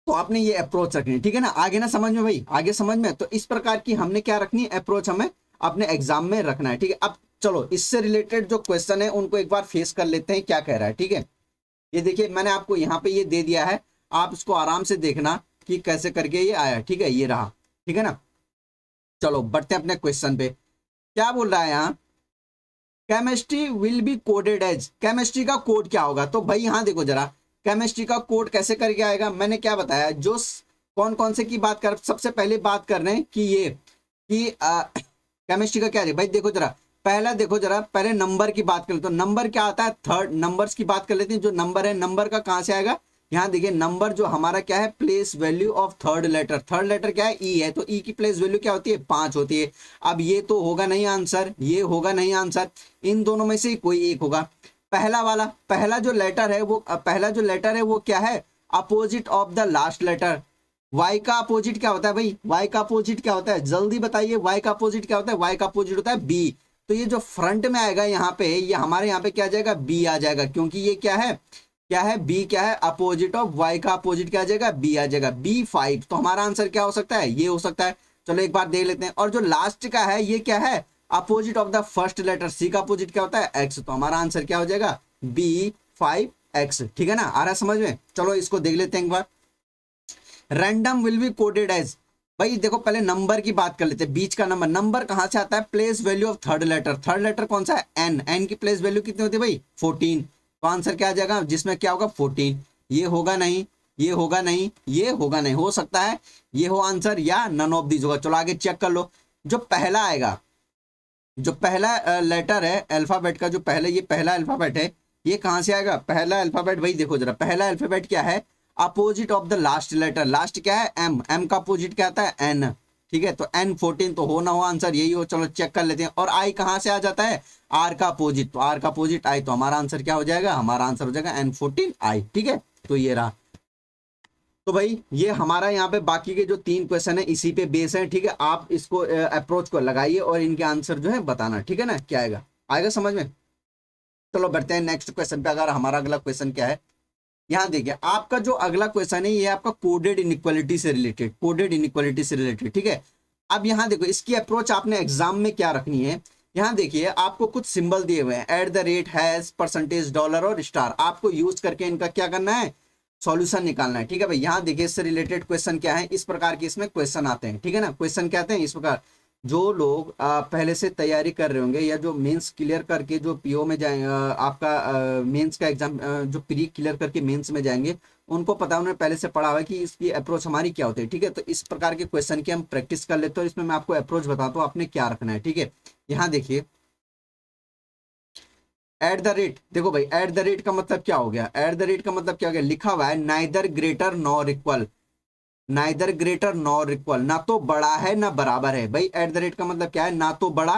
तो आपने ये अप्रोच रखनी है। ठीक है ना, आगे ना समझ में भाई, आगे समझ में, तो इस प्रकार की हमने क्या रखनी है अप्रोच, हमें अपने एग्जाम में रखना है, ठीक है। अब चलो इससे रिलेटेड जो क्वेश्चन है उनको एक बार फेस कर लेते हैं, क्या कह रहा है, ठीक है। ये देखिए मैंने आपको यहाँ पे ये दे दिया है, आप इसको आराम से देखना कि कैसे करके ये आया, ठीक है, ये रहा, ठीक है ना। चलो बढ़ते हैं अपने क्वेश्चन पे, क्या बोल रहा है यहाँ, chemistry will be coded as, chemistry का कोड क्या होगा। तो भाई यहाँ देखो जरा, केमिस्ट्री का कोड कैसे करके आएगा, मैंने क्या बताया, जो कौन कौन से की बात कर, सबसे पहले बात कर रहे हैं कि ये कि केमिस्ट्री का क्या है भाई, देखो जरा पहला, देखो जरा पहले नंबर की बात कर, तो नंबर क्या आता है, थर्ड नंबर्स की बात कर लेते हैं। जो नंबर है, नंबर का कहाँ से आएगा, यहाँ देखिए नंबर जो हमारा क्या है, place value of third letter, third letter क्या है, ई है, तो ई की प्लेस वैल्यू क्या होती है, 5 होती है। अब ये तो होगा नहीं आंसर, ये होगा नहीं आंसर, इन दोनों में से कोई एक होगा। पहला वाला, पहला जो लेटर है वो, पहला जो लेटर है वो क्या है, opposite of the last letter. Y का अपोजिट क्या होता है भाई, वाई का अपोजिट क्या होता है, जल्दी बताइए, वाई का अपोजिट क्या होता है, वाई का अपोजिट होता है बी। तो ये जो फ्रंट में आएगा यहाँ पे, ये हमारे यहाँ पे क्या आ जाएगा, बी आ जाएगा, क्योंकि ये क्या है, क्या है, बी क्या है, अपोजिट ऑफ वाई का अपोजिट क्या आ जाएगा, बी आ जाएगा, B5। तो हमारा आंसर क्या हो सकता है, ये हो सकता है। चलो एक बार देख लेते हैं। और जो लास्ट का है ये क्या है, opposite of the first letter, C का अपोजिट क्या होता है, एक्स। तो हमारा आंसर क्या हो जाएगा, B5X, ठीक है ना, आ रहा है समझ में। चलो इसको देख लेते हैं एक बार। Random will be coded as, भाई देखो पहले नंबर की बात कर लेते हैं, बीच का नंबर, नंबर कहां से आता है, place value of third letter, third letter कौन सा है, एन, एन की प्लेस वैल्यू कितनी होती है भाई, 14। तो आंसर क्या आ जाएगा, जिसमें क्या होगा, 14। ये होगा नहीं, ये होगा नहीं, ये होगा नहीं, हो सकता है ये हो आंसर या नन ऑफ दीज होगा। चलो आगे चेक कर लो। जो पहला आएगा, जो पहला लेटर है अल्फाबेट का, जो पहले ये पहला अल्फाबेट है, ये कहां से आएगा, पहला अल्फाबेट, भाई देखो जरा पहला अल्फाबेट क्या है, opposite of the last letter, last क्या है, एम, एम का अपोजिट क्या आता है, एन, ठीक है। तो N14, तो हो ना हो आंसर यही हो। चलो चेक कर लेते हैं। और आई कहां से आ जाता है, आर का अपोजिट, तो आर का अपोजिट आई, तो हमारा आंसर क्या हो जाएगा, हमारा आंसर हो जाएगा N14I, ठीक है। तो ये रहा। तो भाई ये हमारा यहाँ पे बाकी के जो 3 क्वेश्चन है इसी पे बेस है, ठीक है। आप इसको अप्रोच को लगाइए और इनके आंसर जो है बताना, ठीक है ना, क्या आएगा, आएगा समझ में। चलो बढ़ते हैं नेक्स्ट क्वेश्चन पे। अगर हमारा अगला क्वेश्चन क्या है, यहाँ देखिए आपका जो अगला क्वेश्चन है ये आपका कोडेड इनइक्वालिटी से रिलेटेड, कोडेड इनइक्वालिटी से रिलेटेड, ठीक है। अब यहाँ देखो इसकी अप्रोच आपने एग्जाम में क्या रखनी है। यहाँ देखिए आपको कुछ सिंबल दिए हुए हैं, eight the rate, has, percentage, dollar और स्टार, आपको यूज करके इनका क्या करना है, सॉल्यूशन निकालना है, ठीक है भाई। यहाँ देखिए इससे रिलेटेड क्वेश्चन क्या है, इस प्रकार के इसमें क्वेश्चन आते हैं, ठीक है ना। क्वेश्चन क्या आते हैं इस प्रकार, जो लोग पहले से तैयारी कर रहे होंगे या जो मेंस क्लियर करके जो पीओ में जाएंगे, आपका मेंस का एग्जाम, जो प्री क्लियर करके मेंस में जाएंगे, उनको पता, उन्होंने पहले से पढ़ा हुआ है कि इसकी अप्रोच हमारी क्या होती है, ठीक है। तो इस प्रकार के क्वेश्चन की हम प्रैक्टिस कर लेते हैं। इसमें मैं आपको अप्रोच बताता हूँ आपने क्या रखना है, ठीक है। यहाँ देखिए एट द रेट, देखो भाई एट द रेट का मतलब क्या हो गया, एट द रेट का मतलब क्या हो गया, लिखा हुआ है neither greater nor equal, neither greater nor equal, ना तो बड़ा है ना बराबर है। भाई एट द रेट का मतलब क्या है, ना तो बड़ा,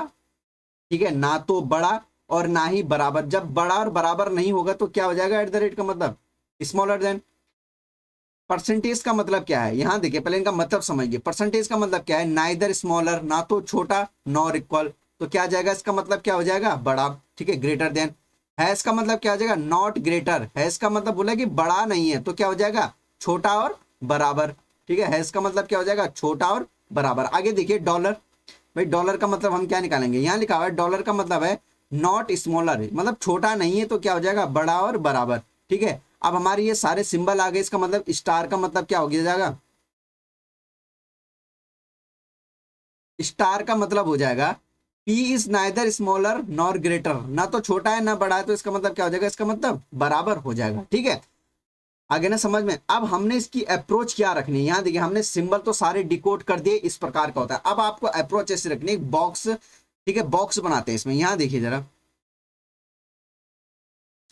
ठीक है, ना तो बड़ा और ना ही बराबर। जब बड़ा और बराबर नहीं होगा तो क्या हो जाएगा एट द रेट का मतलब, स्मॉलर देन। परसेंटेज का मतलब क्या है, यहां देखिए पहले इनका मतलब समझिए। परसेंटेज का मतलब क्या है, नाइदर स्मॉलर, ना तो छोटा, नॉर इक्वल, तो क्या आ जाएगा, इसका मतलब क्या हो जाएगा, बड़ा, ठीक है, ग्रेटर देन। हैज का मतलब क्या हो जाएगा, नॉट ग्रेटर, हैज का मतलब बोला कि बड़ा नहीं है, तो क्या हो जाएगा, छोटा और बराबर, ठीक है। हैज का मतलब क्या हो जाएगा, छोटा और बराबर। आगे देखिए डॉलर, भाई डॉलर का मतलब हम क्या निकालेंगे, यहाँ लिखा हुआ है डॉलर का मतलब है नॉट स्मॉलर, मतलब छोटा नहीं है, तो क्या हो जाएगा, बड़ा और बराबर, ठीक है। अब हमारे ये सारे सिंबल आ गए, इसका मतलब स्टार का मतलब क्या हो गया जाएगा, स्टार का मतलब हो जाएगा P is neither smaller nor greater, ना तो छोटा है ना बड़ा है, तो इसका मतलब क्या हो जाएगा, इसका मतलब बराबर हो जाएगा, ठीक है। आगे ना समझ में। अब हमने इसकी अप्रोच क्या रखनी है, यहाँ देखिए हमने सिंबल तो सारे डिकोड कर दिए, इस प्रकार का होता है। अब आपको अप्रोच ऐसे रखनी है, बॉक्स, ठीक है, बॉक्स बनाते हैं इसमें। यहाँ देखिए जरा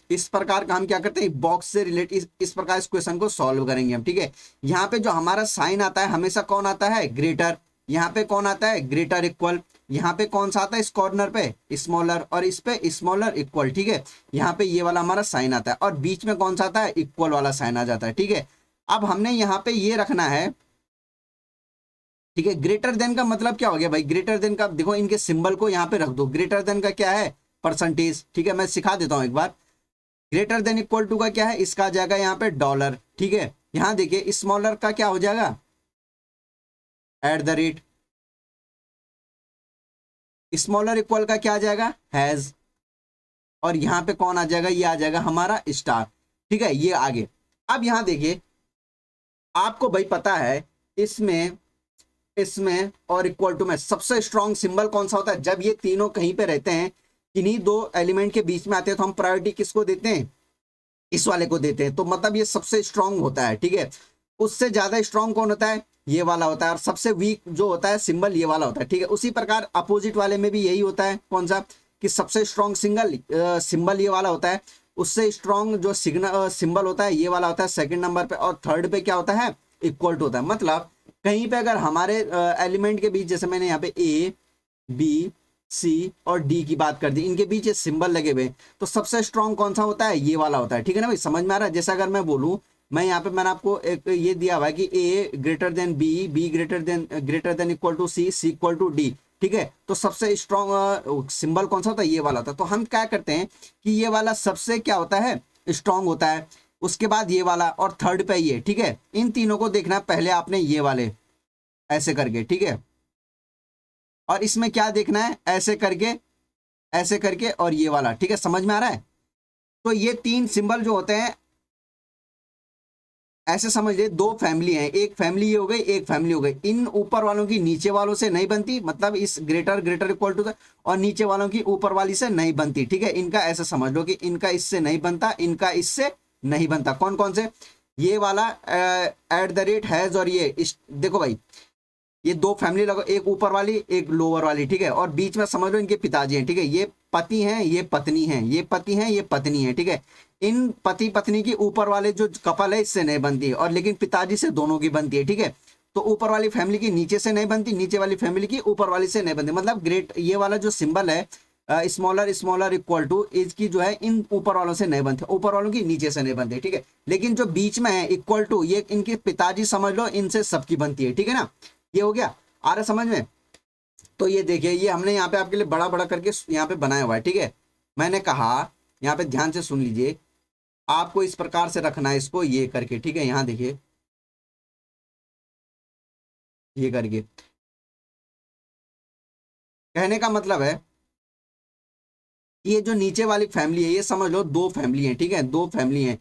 इस प्रकार का हम क्या करते हैं, बॉक्स से रिलेट, इस प्रकार इस क्वेश्चन को सॉल्व करेंगे हम, ठीक है। यहाँ पे जो हमारा साइन आता है हमेशा कौन आता है, ग्रेटर, यहाँ पे कौन आता है, ग्रेटर इक्वल, यहाँ पे कौन सा आता है, इस कॉर्नर पे स्मॉलर, और इस पे स्मॉलर इक्वल, ठीक है। यहाँ पे ये वाला हमारा साइन आता है, और बीच में कौन सा आता है, इक्वल वाला साइन आ जाता है, ठीक है। अब हमने यहाँ पे ये रखना है, ठीक है। ग्रेटर देन का मतलब क्या हो गया भाई, ग्रेटर देन का देखो इनके सिंबल को यहाँ पे रख दो। ग्रेटर देन का क्या है, परसेंटेज, ठीक है, मैं सिखा देता हूँ एक बार। ग्रेटर देन इक्वल टू का क्या है, इसका आ जाएगा यहाँ पे डॉलर, ठीक है। यहाँ देखिए स्मॉलर का क्या हो जाएगा, eight the rate, smaller equal का क्या आ जाएगा, हैज, और यहाँ पे कौन आ जाएगा, ये आ जाएगा हमारा स्टार। ठीक है, ये आगे। अब यहाँ देखिए, आपको भाई पता है इसमें इसमें और इक्वल टू में सबसे स्ट्रॉन्ग सिंबल कौन सा होता है, जब ये तीनों कहीं पे रहते हैं, किन्हीं दो एलिमेंट के बीच में आते हैं, तो हम प्रायोरिटी किसको देते हैं, इस वाले को देते हैं। तो मतलब ये सबसे स्ट्रॉन्ग होता है। ठीक है, उससे ज्यादा स्ट्रॉन्ग कौन होता है, ये वाला होता है, और सबसे वीक जो होता है सिंबल ये वाला होता है। ठीक है, उसी प्रकार अपोजिट वाले में भी यही होता है, कौन सा, कि सबसे स्ट्रॉन्ग सिंबल ये वाला होता है, उससे स्ट्रॉन्ग जो सिंबल होता है ये वाला होता है सेकंड नंबर पे, और थर्ड पे क्या होता है, इक्वल टू होता है। मतलब कहीं पे अगर हमारे एलिमेंट के बीच, जैसे मैंने यहाँ पे ए बी सी और डी की बात कर दी, इनके बीच ये सिंबल लगे हुए, तो सबसे स्ट्रॉन्ग कौन सा होता है, ये वाला होता है। ठीक है ना भाई, समझ में आ रहा है। जैसे अगर मैं बोलूं, मैं यहाँ पे मैंने आपको एक ये दिया हुआ है कि A greater than B greater than equal to C equal to D. ठीक है, तो सबसे स्ट्रॉन्ग सिंबल कौन सा होता है, ये वाला होता है। तो हम क्या करते हैं कि ये वाला सबसे क्या होता है, स्ट्रॉन्ग होता है, उसके बाद ये वाला, और थर्ड पे ये। ठीक है, इन तीनों को देखना है पहले आपने, ये वाले ऐसे करके। ठीक है, और इसमें क्या देखना है, ऐसे करके, ऐसे करके, और ये वाला। ठीक है, समझ में आ रहा है। तो ये तीन सिंबल जो होते हैं, ऐसे समझ ले, दो फैमिली है, एक फैमिली ये हो गई, एक फैमिली हो गई। इन ऊपर वालों की नीचे वालों से नहीं बनती, मतलब इस ग्रेटर इक्वल टू, और नीचे वालों की ऊपर वाली से नहीं बनती। ठीक है, इनका ऐसा समझ लो कि इनका इससे नहीं बनता, इनका इससे नहीं बनता। कौन कौन से, ये वाला एट द रेट हैज, और ये देखो भाई, ये दो फैमिली लगो, एक ऊपर वाली एक लोअर वाली। ठीक है, और बीच में समझ लो इनके पिताजी हैं। ठीक है, ये पति हैं, ये पत्नी हैं, ये पति हैं, ये पत्नी है। ठीक है, इन पति पत्नी की ऊपर वाले जो कपल है इससे नहीं बनती है, और लेकिन पिताजी से दोनों की बनती है। ठीक है, तो ऊपर वाली फैमिली की नीचे से नहीं बनती, नीचे वाली फैमिली की ऊपर वाली से नहीं बनती। मतलब ग्रेट, ये वाला जो सिंबल है स्मॉलर इक्वल टू, इसकी जो है इन ऊपर वालों से नहीं बनते, ऊपर वालों की नीचे से नहीं बनते। ठीक है, लेकिन जो बीच में है इक्वल टू, ये इनके पिताजी समझ लो, इनसे सबकी बनती है। ठीक है ना, ये हो गया, आ रहा समझ में। तो ये देखिए, ये हमने यहाँ पे आपके लिए बड़ा बड़ा करके यहाँ पे बनाया हुआ है। ठीक है, मैंने कहा यहाँ पे ध्यान से सुन लीजिए, आपको इस प्रकार से रखना है इसको, ये करके। ठीक है, यहाँ देखिए, ये करके कहने का मतलब है, ये जो नीचे वाली फैमिली है, ये समझ लो दो फैमिली है। ठीक है, दो फैमिली है,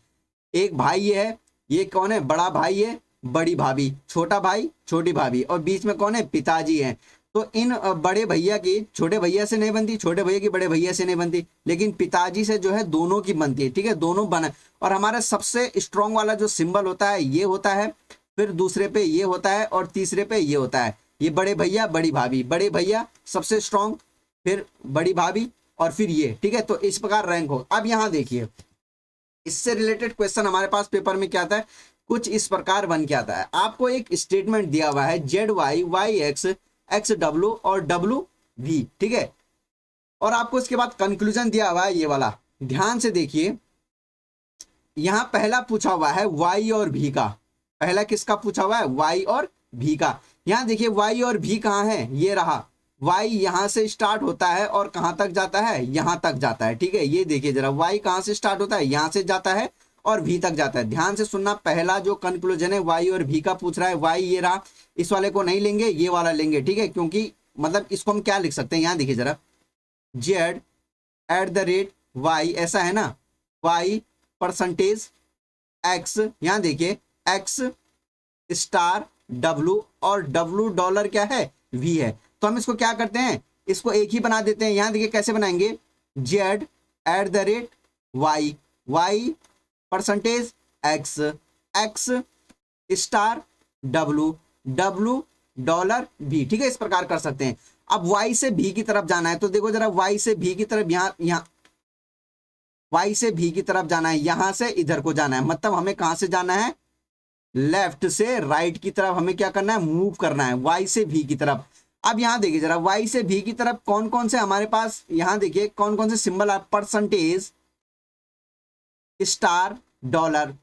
एक भाई ये है, ये कौन है, बड़ा भाई है, बड़ी भाभी, छोटा भाई, छोटी भाभी, और बीच में कौन है, पिताजी है। तो इन बड़े भैया की छोटे भैया से नहीं बनती, छोटे भैया की बड़े भैया से नहीं बनती, लेकिन पिताजी से जो है दोनों की बनती है। ठीक है, दोनों बना, और हमारा सबसे स्ट्रॉन्ग वाला जो सिंबल होता है ये होता है, फिर दूसरे पे ये होता है, और तीसरे पे ये होता है। ये बड़े भैया बड़ी भाभी, बड़े भैया सबसे स्ट्रॉन्ग, फिर बड़ी भाभी, और फिर ये। ठीक है, तो इस प्रकार रैंक हो। अब यहाँ देखिए, इससे रिलेटेड क्वेश्चन हमारे पास पेपर में क्या आता है, कुछ इस प्रकार बन के आता है। आपको एक स्टेटमेंट दिया हुआ है, Z Y, Y X, X W और डब्ल्यू वी। ठीक है, और आपको इसके बाद कंक्लूजन दिया हुआ है, ये वाला ध्यान से देखिए। यहां पहला पूछा हुआ है वाई और भी का, पहला किसका पूछा हुआ है, वाई और भी का। यहां देखिए वाई और भी कहां है, ये रहा, वाई यहां से स्टार्ट होता है और कहां तक जाता है, यहां तक जाता है। ठीक है, ये देखिए जरा, वाई कहां से स्टार्ट होता है, यहां से जाता है और भी तक जाता है। ध्यान से सुनना, पहला जो कंक्लूजन है वाई और भी का पूछ रहा है, वाई ये रहा, इस वाले को नहीं लेंगे, ये वाला लेंगे। ठीक है, क्योंकि मतलब इसको हम क्या लिख सकते हैं, यहां देखिए जरा, Z at the rate Y, ऐसा है ना, वाई परसेंटेज एक्स, यहां देखिए एक्स स्टार डब्लू, और डब्लू डॉलर क्या है, वी है। तो हम इसको क्या करते हैं, इसको एक ही बना देते हैं। यहां देखिए कैसे बनाएंगे, Z at the rate Y, Y percentage X, X star W, W dollar भी। ठीक है, इस प्रकार कर सकते हैं। अब वाई से भी की तरफ जाना है, तो देखो जरा, वाई से भी की तरफ, यहाँ वाई से भी की तरफ जाना है, यहां से इधर को जाना है। मतलब हमें कहां से जाना है, लेफ्ट से राइट की तरफ हमें क्या करना है, मूव करना है, वाई से भी की तरफ। अब यहां देखिए जरा, वाई से भी की तरफ कौन कौन से हमारे पास, यहां देखिए कौन कौन से सिंबल है, percentage star dollar,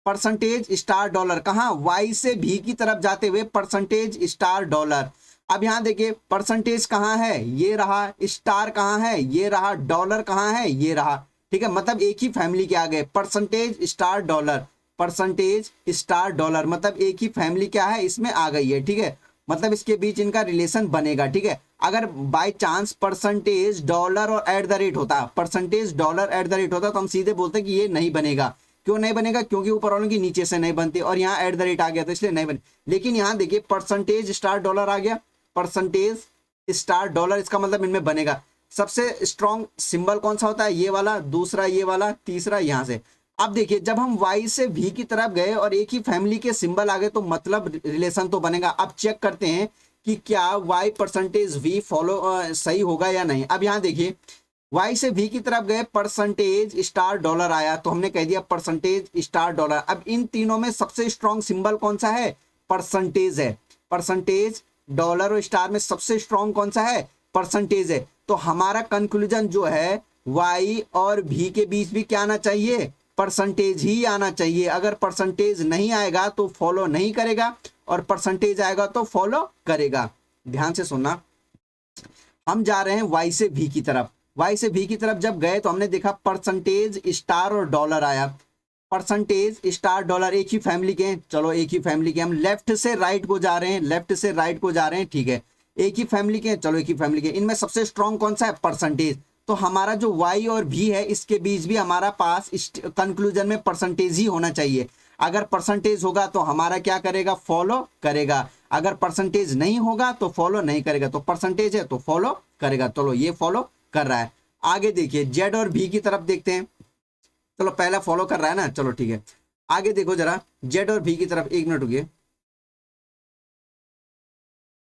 percentage star dollar, कहां, वाई से भी की तरफ जाते हुए परसेंटेज स्टार डॉलर। अब यहां देखिए परसेंटेज कहां है, ये रहा, स्टार कहां है, ये रहा, डॉलर कहां है, ये रहा। ठीक है, मतलब एक ही फैमिली के आ गए, percentage star dollar, percentage star dollar, मतलब एक ही फैमिली क्या है, इसमें आ गई है। ठीक है, मतलब इसके बीच इनका रिलेशन बनेगा। ठीक है, अगर बाय चांस परसेंटेज डॉलर और एट द रेट होता, percentage dollar at the rate होता, तो हम सीधे बोलते कि ये नहीं बनेगा। क्यों नहीं बनेगा? क्योंकि ऊपर वालों की नीचे से नहीं बनती और यहाँ एट द रेट आ गया तो इसलिए नहीं बने। लेकिन यहाँ देखिए परसेंटेज स्टार डॉलर आ गया, परसेंटेज स्टार डॉलर, इसका मतलब इनमें बनेगा। सबसे स्ट्रॉन्ग सिंबल कौन सा होता है? ये वाला, दूसरा ये वाला, तीसरा यहाँ से। अब देखिए जब हम y से v की तरफ गए और एक ही फैमिली के सिंबल आ गए तो मतलब रिलेशन तो बनेगा। अब चेक करते हैं कि क्या y परसेंटेज v फॉलो सही होगा या नहीं। अब यहाँ देखिए y से v की तरफ गए, परसेंटेज स्टार डॉलर आया तो हमने कह दिया परसेंटेज स्टार डॉलर। अब इन तीनों में सबसे स्ट्रॉन्ग सिंबल कौन सा है? परसेंटेज है। परसेंटेज डॉलर और स्टार में सबसे स्ट्रॉन्ग कौन सा है? परसेंटेज है। तो हमारा कंक्लूजन जो है y और v के बीच भी क्या आना चाहिए? परसेंटेज ही आना चाहिए। अगर परसेंटेज नहीं आएगा तो फॉलो नहीं करेगा और परसेंटेज आएगा तो फॉलो करेगा। ध्यान से सुनना, हम जा रहे हैं y से v की तरफ। y से v की तरफ जब गए तो हमने देखा परसेंटेज स्टार और डॉलर आया। परसेंटेज स्टार डॉलर एक ही फैमिली के हैं, चलो एक ही फैमिली के। हम लेफ्ट से राइट को जा रहे हैं, लेफ्ट से राइट को जा रहे हैं, ठीक है, एक ही फैमिली के हैं, चलो एक ही फैमिली के। इनमें सबसे स्ट्रॉन्ग कौन सा है? परसेंटेज। तो हमारा जो y और v है इसके बीच भी हमारा पास कंक्लूजन में परसेंटेज ही होना चाहिए। अगर परसेंटेज होगा तो हमारा क्या करेगा? फॉलो करेगा। अगर परसेंटेज नहीं होगा तो फॉलो नहीं करेगा। तो परसेंटेज है तो फॉलो करेगा। चलो ये फॉलो कर रहा है। आगे देखिए z और v की तरफ देखते हैं। चलो पहला फॉलो कर रहा है ना, चलो ठीक है। आगे देखो जरा z और v की तरफ, एक मिनट रुकिए,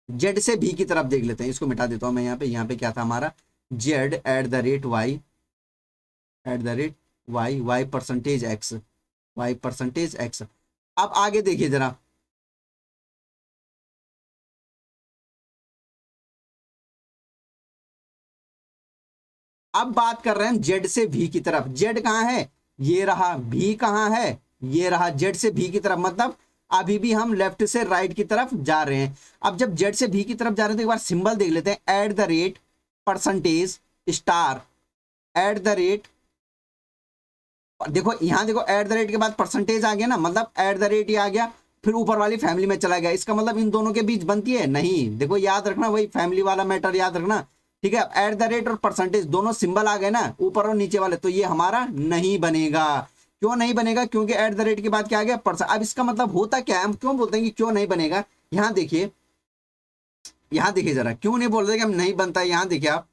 z से v की तरफ देख लेते हैं। इसको मिटा देता हूं मैं। यहाँ पे क्या था हमारा? z at the rate Y, at the rate Y, Y percentage X, Y percentage X. अब आगे देखिए जरा, अब बात कर रहे हैं जेड से भी की तरफ। जेड कहाँ है? ये रहा। भी कहाँ है? ये रहा। जेड से भी की तरफ मतलब अभी भी हम लेफ्ट से राइट की तरफ जा रहे हैं। अब जब जेड से भी की तरफ जा रहे हैं तो एक बार सिंबल देख लेते हैं, eight the rate percentage star, eight the rate. देखो यहाँ देखो एट द रेट के बाद परसेंटेज आ गया ना, मतलब एट द रेट ही आ गया, फिर ऊपर वाली फैमिली में चला गया। इसका मतलब इन दोनों के बीच बनती है? नहीं। देखो याद रखना, वही फैमिली वाला मैटर याद रखना, ठीक है। एट द रेट और परसेंटेज दोनों सिंबल आ गए ना, ऊपर और नीचे वाले, तो ये हमारा नहीं बनेगा। क्यों नहीं बनेगा? क्योंकि एट द रेट के बाद क्या आ गया? परसेंट। अब इसका मतलब होता क्या है? हम क्यों बोलते हैं कि क्यों नहीं बनेगा? यहाँ देखिए, यहाँ देखिए जरा, क्यों नहीं बोल रहे कि हम नहीं बनता है? यहाँ देखिए आप,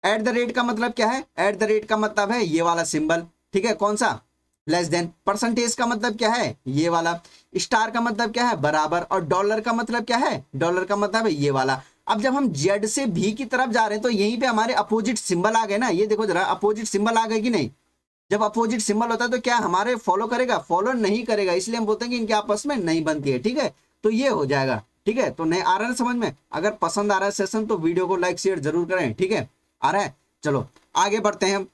एट द रेट का मतलब क्या है? एट द रेट का मतलब है ये वाला सिंबल, ठीक है, कौन सा? Less than. परसेंटेज का मतलब क्या है? ये वाला। स्टार का मतलब क्या है? बराबर। और डॉलर का मतलब क्या है? डॉलर का मतलब है ये वाला। अब जब हम जेड से भी की तरफ जा रहे हैं तो यहीं पे हमारे अपोजिट सिंबल आ गए ना। ये देखो जरा, अपोजिट सिंबल आ गए कि नहीं? जब अपोजिट सिंबल होता है तो क्या हमारे फॉलो करेगा? फॉलो नहीं करेगा। इसलिए हम बोलते हैं कि इनके आपस में नहीं बनती है, ठीक है। तो ये हो जाएगा, ठीक है। तो नहीं आ रहा है समझ में? अगर पसंद आ रहा है सेशन तो वीडियो को लाइक शेयर जरूर करें, ठीक है। आ रहा है? चलो आगे बढ़ते हैं हम।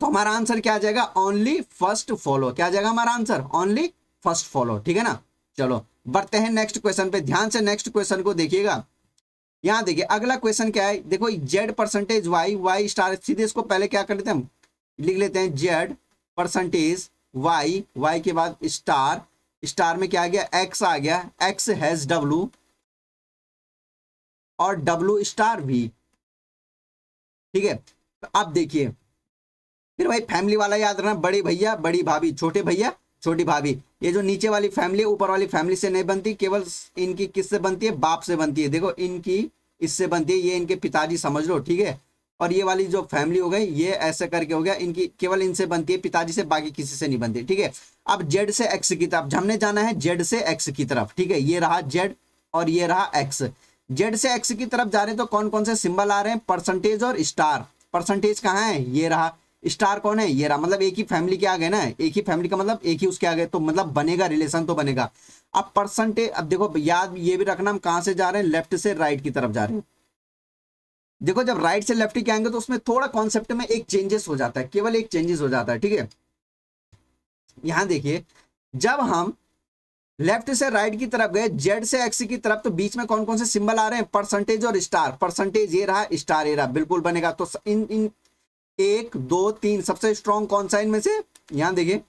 तो हमारा आंसर क्या आ जाएगा? Only first follow. क्या आ जाएगा हमारा आंसर? ओनली फर्स्ट फॉलो, ठीक है ना। चलो बढ़ते हैं नेक्स्ट क्वेश्चन पे। ध्यान से नेक्स्ट क्वेश्चन को देखिएगा। यहाँ देखिए अगला क्वेश्चन क्या है, देखो Z percentage Y, Y star. सीधे इसको पहले क्या कर लेते हैं हम, लिख लेते हैं जेड परसेंटेज वाई, वाई के बाद स्टार, स्टार में क्या आ गया? एक्स आ गया, एक्स हैज डब्लू और डब्लू स्टार भी, ठीक है। तो अब देखिए फिर भाई फैमिली वाला याद रखना, बड़े भैया बड़ी भाभी, छोटे भैया छोटी भाभी। ये जो नीचे वाली फैमिली है ऊपर वाली फैमिली से नहीं बनती, केवल इनकी किससे बनती है? बाप से बनती है। देखो इनकी इससे बनती है, ये इनके पिताजी समझ लो, ठीक है। और ये वाली जो फैमिली हो गई ये ऐसे करके हो गया, इनकी केवल इनसे बनती है पिताजी से, बाकी किसी से नहीं बनती, ठीक है। अब जेड से एक्स की तरफ हमने जाना है, जेड से एक्स की तरफ, ठीक है। ये रहा जेड और ये रहा एक्स। जेड से एक्स की तरफ जा रहे हैं तो कौन कौन से सिंबल आ रहे हैं? परसेंटेज और स्टार। परसेंटेज कहाँ है? ये रहा। स्टार कौन है? ये रहा। मतलब एक ही फैमिली के आ गए ना, एक ही फैमिली का मतलब एक ही उसके आ गए, तो मतलब बनेगा, रिलेशन तो बनेगा। अब परसेंटेज, अब देखो याद ये भी रखना, हम कहां से जा रहे हैं? लेफ्ट से राइट की तरफ जा रहे हैं। देखो जब राइट से लेफ्ट के आएंगे तो उसमें थोड़ा कॉन्सेप्ट में एक चेंजेस हो जाता है, केवल एक चेंजेस हो जाता है, ठीक है। यहां देखिए जब हम लेफ्ट से राइट की तरफ गए, जेड से एक्स की तरफ, तो बीच में कौन कौन से सिंबल आ रहे हैं? परसेंटेज और स्टार। परसेंटेज ये रहा, स्टार ये रहा, बिल्कुल बनेगा। तो इन 1 2 3 सबसे स्ट्रॉन्ग कौन सा इनमें से? यहां देखिए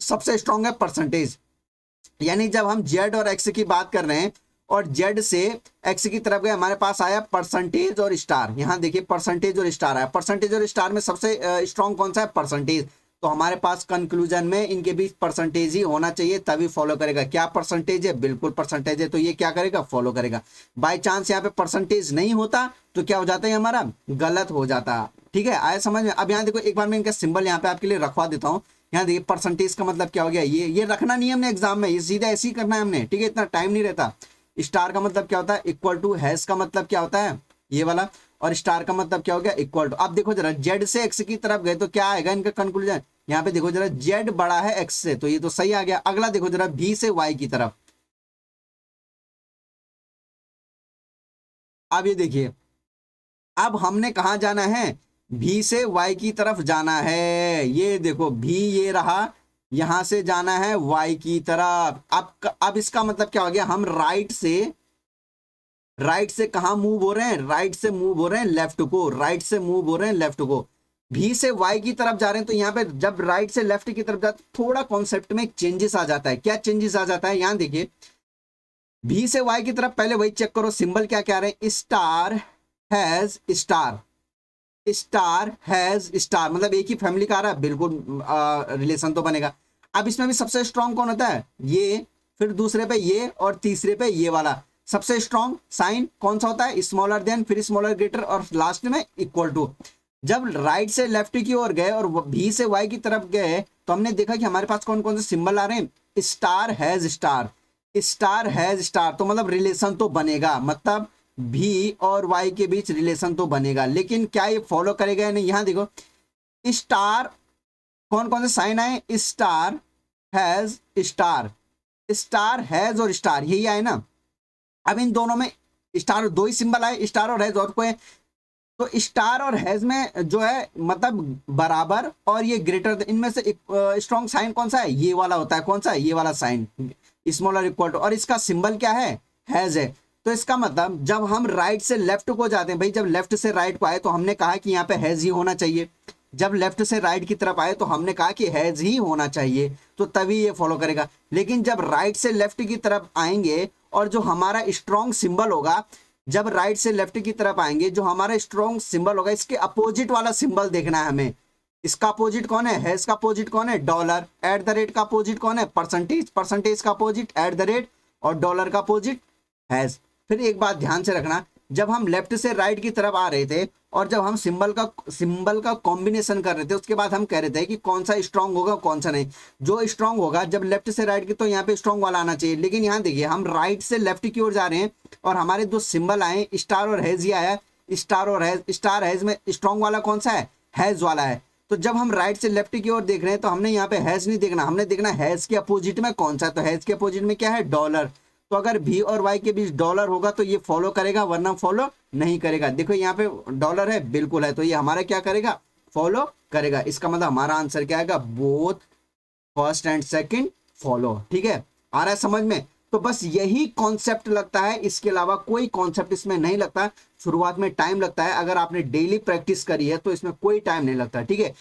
सबसे स्ट्रॉन्ग है परसेंटेज। यानी जब हम जेड और एक्स की बात कर रहे हैं और जेड से एक्स की तरफ गए, हमारे पास आया परसेंटेज और स्टार। यहाँ देखिए परसेंटेज और स्टार आया, परसेंटेज और स्टार में सबसे स्ट्रॉन्ग कौन सा है, परसेंटेज। तो हमारे पास कंक्लूजन में इनके बीच परसेंटेज ही होना चाहिए, तभी फॉलो करेगा। क्या परसेंटेज है, बिल्कुल परसेंटेज है, तो ये क्या करेगा, फॉलो करेगा। बाय चांस यहाँ पे परसेंटेज नहीं होता तो क्या हो जाता है, हमारा गलत हो जाता। ठीक है, आया समझ में। अब यहाँ देखो एक बार मैं इनका सिंबल यहाँ पे आपके लिए रखवा देता हूँ। यहाँ देखिए परसेंटेज का मतलब क्या हो गया, ये रखना नहीं हमने एग्जाम में, ये सीधा ऐसे ही करना है हमने, ठीक है, इतना टाइम नहीं रहता। स्टार का मतलब क्या होता है, इक्वल टू। हैश का मतलब क्या होता है, ये वाला। और स्टार का मतलब क्या हो गया, इक्वल टू। अब देखो जरा जेड से एक्स की तरफ गए तो क्या आएगा इनका कंक्लूजन। यहाँ पे देखो जरा जेड बड़ा है एक्स से, तो ये तो सही आ गया। अगला देखो जरा बी से वाई की तरफ। अब ये देखिए, अब हमने कहा जाना है, भी से वाई की तरफ जाना है। ये देखो भी ये रहा, यहां से जाना है वाई की तरफ। अब इसका मतलब क्या हो गया, हम राइट से कहा मूव हो रहे हैं, राइट से मूव हो रहे हैं लेफ्ट को, राइट से मूव हो रहे हैं लेफ्ट को। भी से वाई की तरफ जा रहे हैं, तो यहाँ पे जब राइट से लेफ्ट की तरफ जाते थोड़ा कॉन्सेप्ट में चेंजेस आ जाता है। क्या चेंजेस आ जाता है, यहाँ देखिए भी से वाई की तरफ, पहले वही चेक करो सिंबल क्या कह रहे हैं, star has star, star has star, मतलब एक ही फैमिली का आ रहा है, बिल्कुल रिलेशन तो बनेगा। अब इसमें भी सबसे स्ट्रॉन्ग कौन होता है, ये, फिर दूसरे पे ये और तीसरे पे ये वाला। सबसे स्ट्रॉन्ग साइन कौन सा होता है, स्मॉलर देन, फिर स्मॉलर ग्रेटर और लास्ट में इक्वल टू। जब राइट से लेफ्ट की ओर गए और भी से वाई की तरफ गए तो हमने देखा कि हमारे पास कौन कौन से सिंबल आ रहे हैं, star has star, star has star, तो मतलब रिलेशन तो बनेगा, मतलब भी और वाई के बीच रिलेशन तो बनेगा। लेकिन क्या ये फॉलो करेगा या नहीं, यहां देखो स्टार कौन कौन से साइन आए, star has star, star has और स्टार, यही आए ना। अब इन दोनों में स्टार, दो ही सिंबल आए, स्टार और हैज, और कोई। तो स्टार और हैज में जो है मतलब बराबर और ये ग्रेटर, इनमें से स्ट्रॉन्ग साइन कौन सा है, ये वाला होता है। कौन सा, ये वाला साइन, स्मॉलर इक्वल टू, और इसका सिंबल क्या है, हैज है। तो इसका मतलब जब हम राइट से लेफ्ट को जाते हैं, भाई जब लेफ्ट से राइट को आए तो हमने कहा कि यहाँ पे हैज ही होना चाहिए। जब लेफ्ट से राइट की तरफ आए तो हमने कहा कि हैज ही होना चाहिए, तो तभी ये फॉलो करेगा। लेकिन जब राइट से लेफ्ट की तरफ आएंगे और जो हमारा स्ट्रॉन्ग सिंबल होगा, जब राइट से लेफ्ट की तरफ आएंगे जो हमारा स्ट्रॉन्ग सिंबल होगा, इसके अपोजिट वाला सिंबल देखना है हमें। इसका अपोजिट कौन है, हैज का अपोजिट कौन है, डॉलर। एट द रेट का अपोजिट कौन है, परसेंटेज। परसेंटेज का अपोजिट एट द रेट, और डॉलर का अपोजिट हैज। फिर एक बात ध्यान से रखना, जब हम लेफ्ट से राइट की तरफ आ रहे थे और जब हम सिंबल का कॉम्बिनेशन कर रहे थे, उसके बाद हम कह रहे थे कि कौन सा स्ट्रांग होगा कौन सा नहीं। जो स्ट्रांग होगा जब लेफ्ट से राइट की, तो यहाँ पे स्ट्रांग वाला आना चाहिए। लेकिन यहाँ देखिए हम राइट से लेफ्ट की ओर जा रहे हैं और हमारे दो सिंबल आए, स्टार और हैज ही आया। स्टार और हैज, स्टार हैज में स्ट्रांग वाला कौन सा है, हैज वाला है। तो जब हम राइट से लेफ्ट की ओर देख रहे हैं तो हमने यहाँ पे हैज नहीं देखना, हमने देखना हैज के अपोजिट में कौन सा है। तो हैज के अपोजिट में क्या है, डॉलर। तो अगर भी और वाई के बीच डॉलर होगा तो ये फॉलो करेगा, वरना फॉलो नहीं करेगा। देखो यहाँ पे डॉलर है, बिल्कुल है, तो ये हमारा क्या करेगा, फॉलो करेगा। इसका मतलब हमारा आंसर क्या आएगा, both first and second follow. ठीक है, आ रहा है समझ में। तो बस यही कॉन्सेप्ट लगता है, इसके अलावा कोई कॉन्सेप्ट इसमें नहीं लगता। शुरुआत में टाइम लगता है, अगर आपने डेली प्रैक्टिस करी है तो इसमें कोई टाइम नहीं लगता। ठीक है,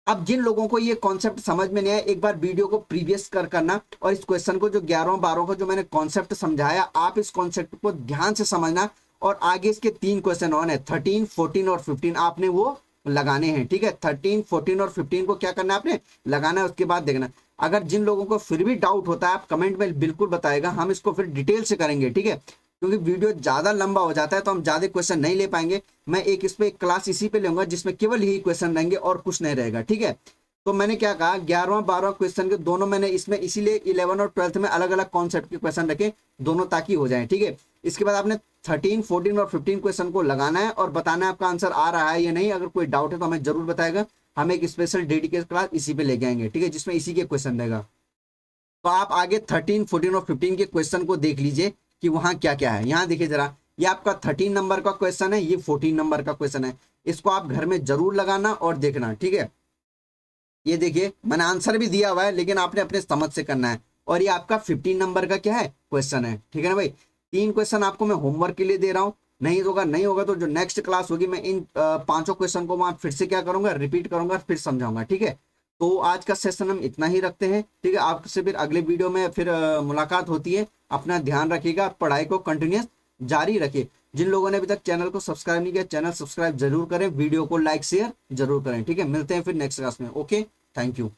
अब जिन लोगों को ये कॉन्सेप्ट समझ में नहीं आया, एक बार वीडियो को प्रीवियस करना और इस क्वेश्चन को जो 11-12 को जो मैंने कॉन्सेप्ट समझाया, आप इस कॉन्सेप्ट को ध्यान से समझना। और आगे इसके 3 क्वेश्चन ऑन है, 13, 14 और 15, आपने वो लगाने हैं। ठीक है, 13, 14 और 15 को क्या करना है, आपने लगाना है। उसके बाद देखना, अगर जिन लोगों को फिर भी डाउट होता है आप कमेंट में बिल्कुल बताएगा, हम इसको फिर डिटेल से करेंगे। ठीक है, क्योंकि वीडियो ज्यादा लंबा हो जाता है तो हम ज्यादा क्वेश्चन नहीं ले पाएंगे। मैं एक इस पे एक क्लास इसी पे लूंगा जिसमें केवल यही क्वेश्चन रहेंगे और कुछ नहीं रहेगा। ठीक है, तो मैंने क्या कहा, 11-12 क्वेश्चन के दोनों मैंने इसमें इसीलिए 11 और 12 में अलग अलग कॉन्सेप्ट के क्वेश्चन रखे दोनों, ताकि हो जाए। ठीक है, इसके बाद आपने 13, 14 और 15 क्वेश्चन को लगाना है और बताना है आपका आंसर आ रहा है या नहीं। अगर कोई डाउट है तो हमें जरूर बताएगा, हम एक स्पेशल डेडिकेटेड क्लास इसी पे लेके आएंगे। ठीक है, जिसमें इसी के क्वेश्चन रहेगा। तो आप आगे 13, 14 और 15 के क्वेश्चन को देख लीजिए कि वहां क्या क्या है। यहाँ देखिए जरा, ये आपका 13 नंबर का क्वेश्चन है, ये 14 नंबर का क्वेश्चन है। इसको आप घर में जरूर लगाना और देखना। ठीक है, ये देखिए मैंने आंसर भी दिया हुआ है, लेकिन आपने अपने समझ से करना है। और ये आपका 15 नंबर का क्या है, क्वेश्चन है। ठीक है ना भाई, 3 क्वेश्चन आपको मैं होमवर्क के लिए दे रहा हूँ। नहीं होगा तो जो नेक्स्ट क्लास होगी मैं इन 5 क्वेश्चन को वहां फिर से क्या करूंगा, रिपीट करूंगा, फिर समझाऊंगा। ठीक है, तो आज का सेशन हम इतना ही रखते हैं, ठीक है। आपसे फिर अगले वीडियो में फिर मुलाकात होती है। अपना ध्यान रखिएगा, पढ़ाई को कंटिन्यूस जारी रखिए। जिन लोगों ने अभी तक चैनल को सब्सक्राइब नहीं किया, चैनल सब्सक्राइब जरूर करें, वीडियो को लाइक शेयर जरूर करें, ठीक है। मिलते हैं फिर नेक्स्ट क्लास में। Okay, thank you.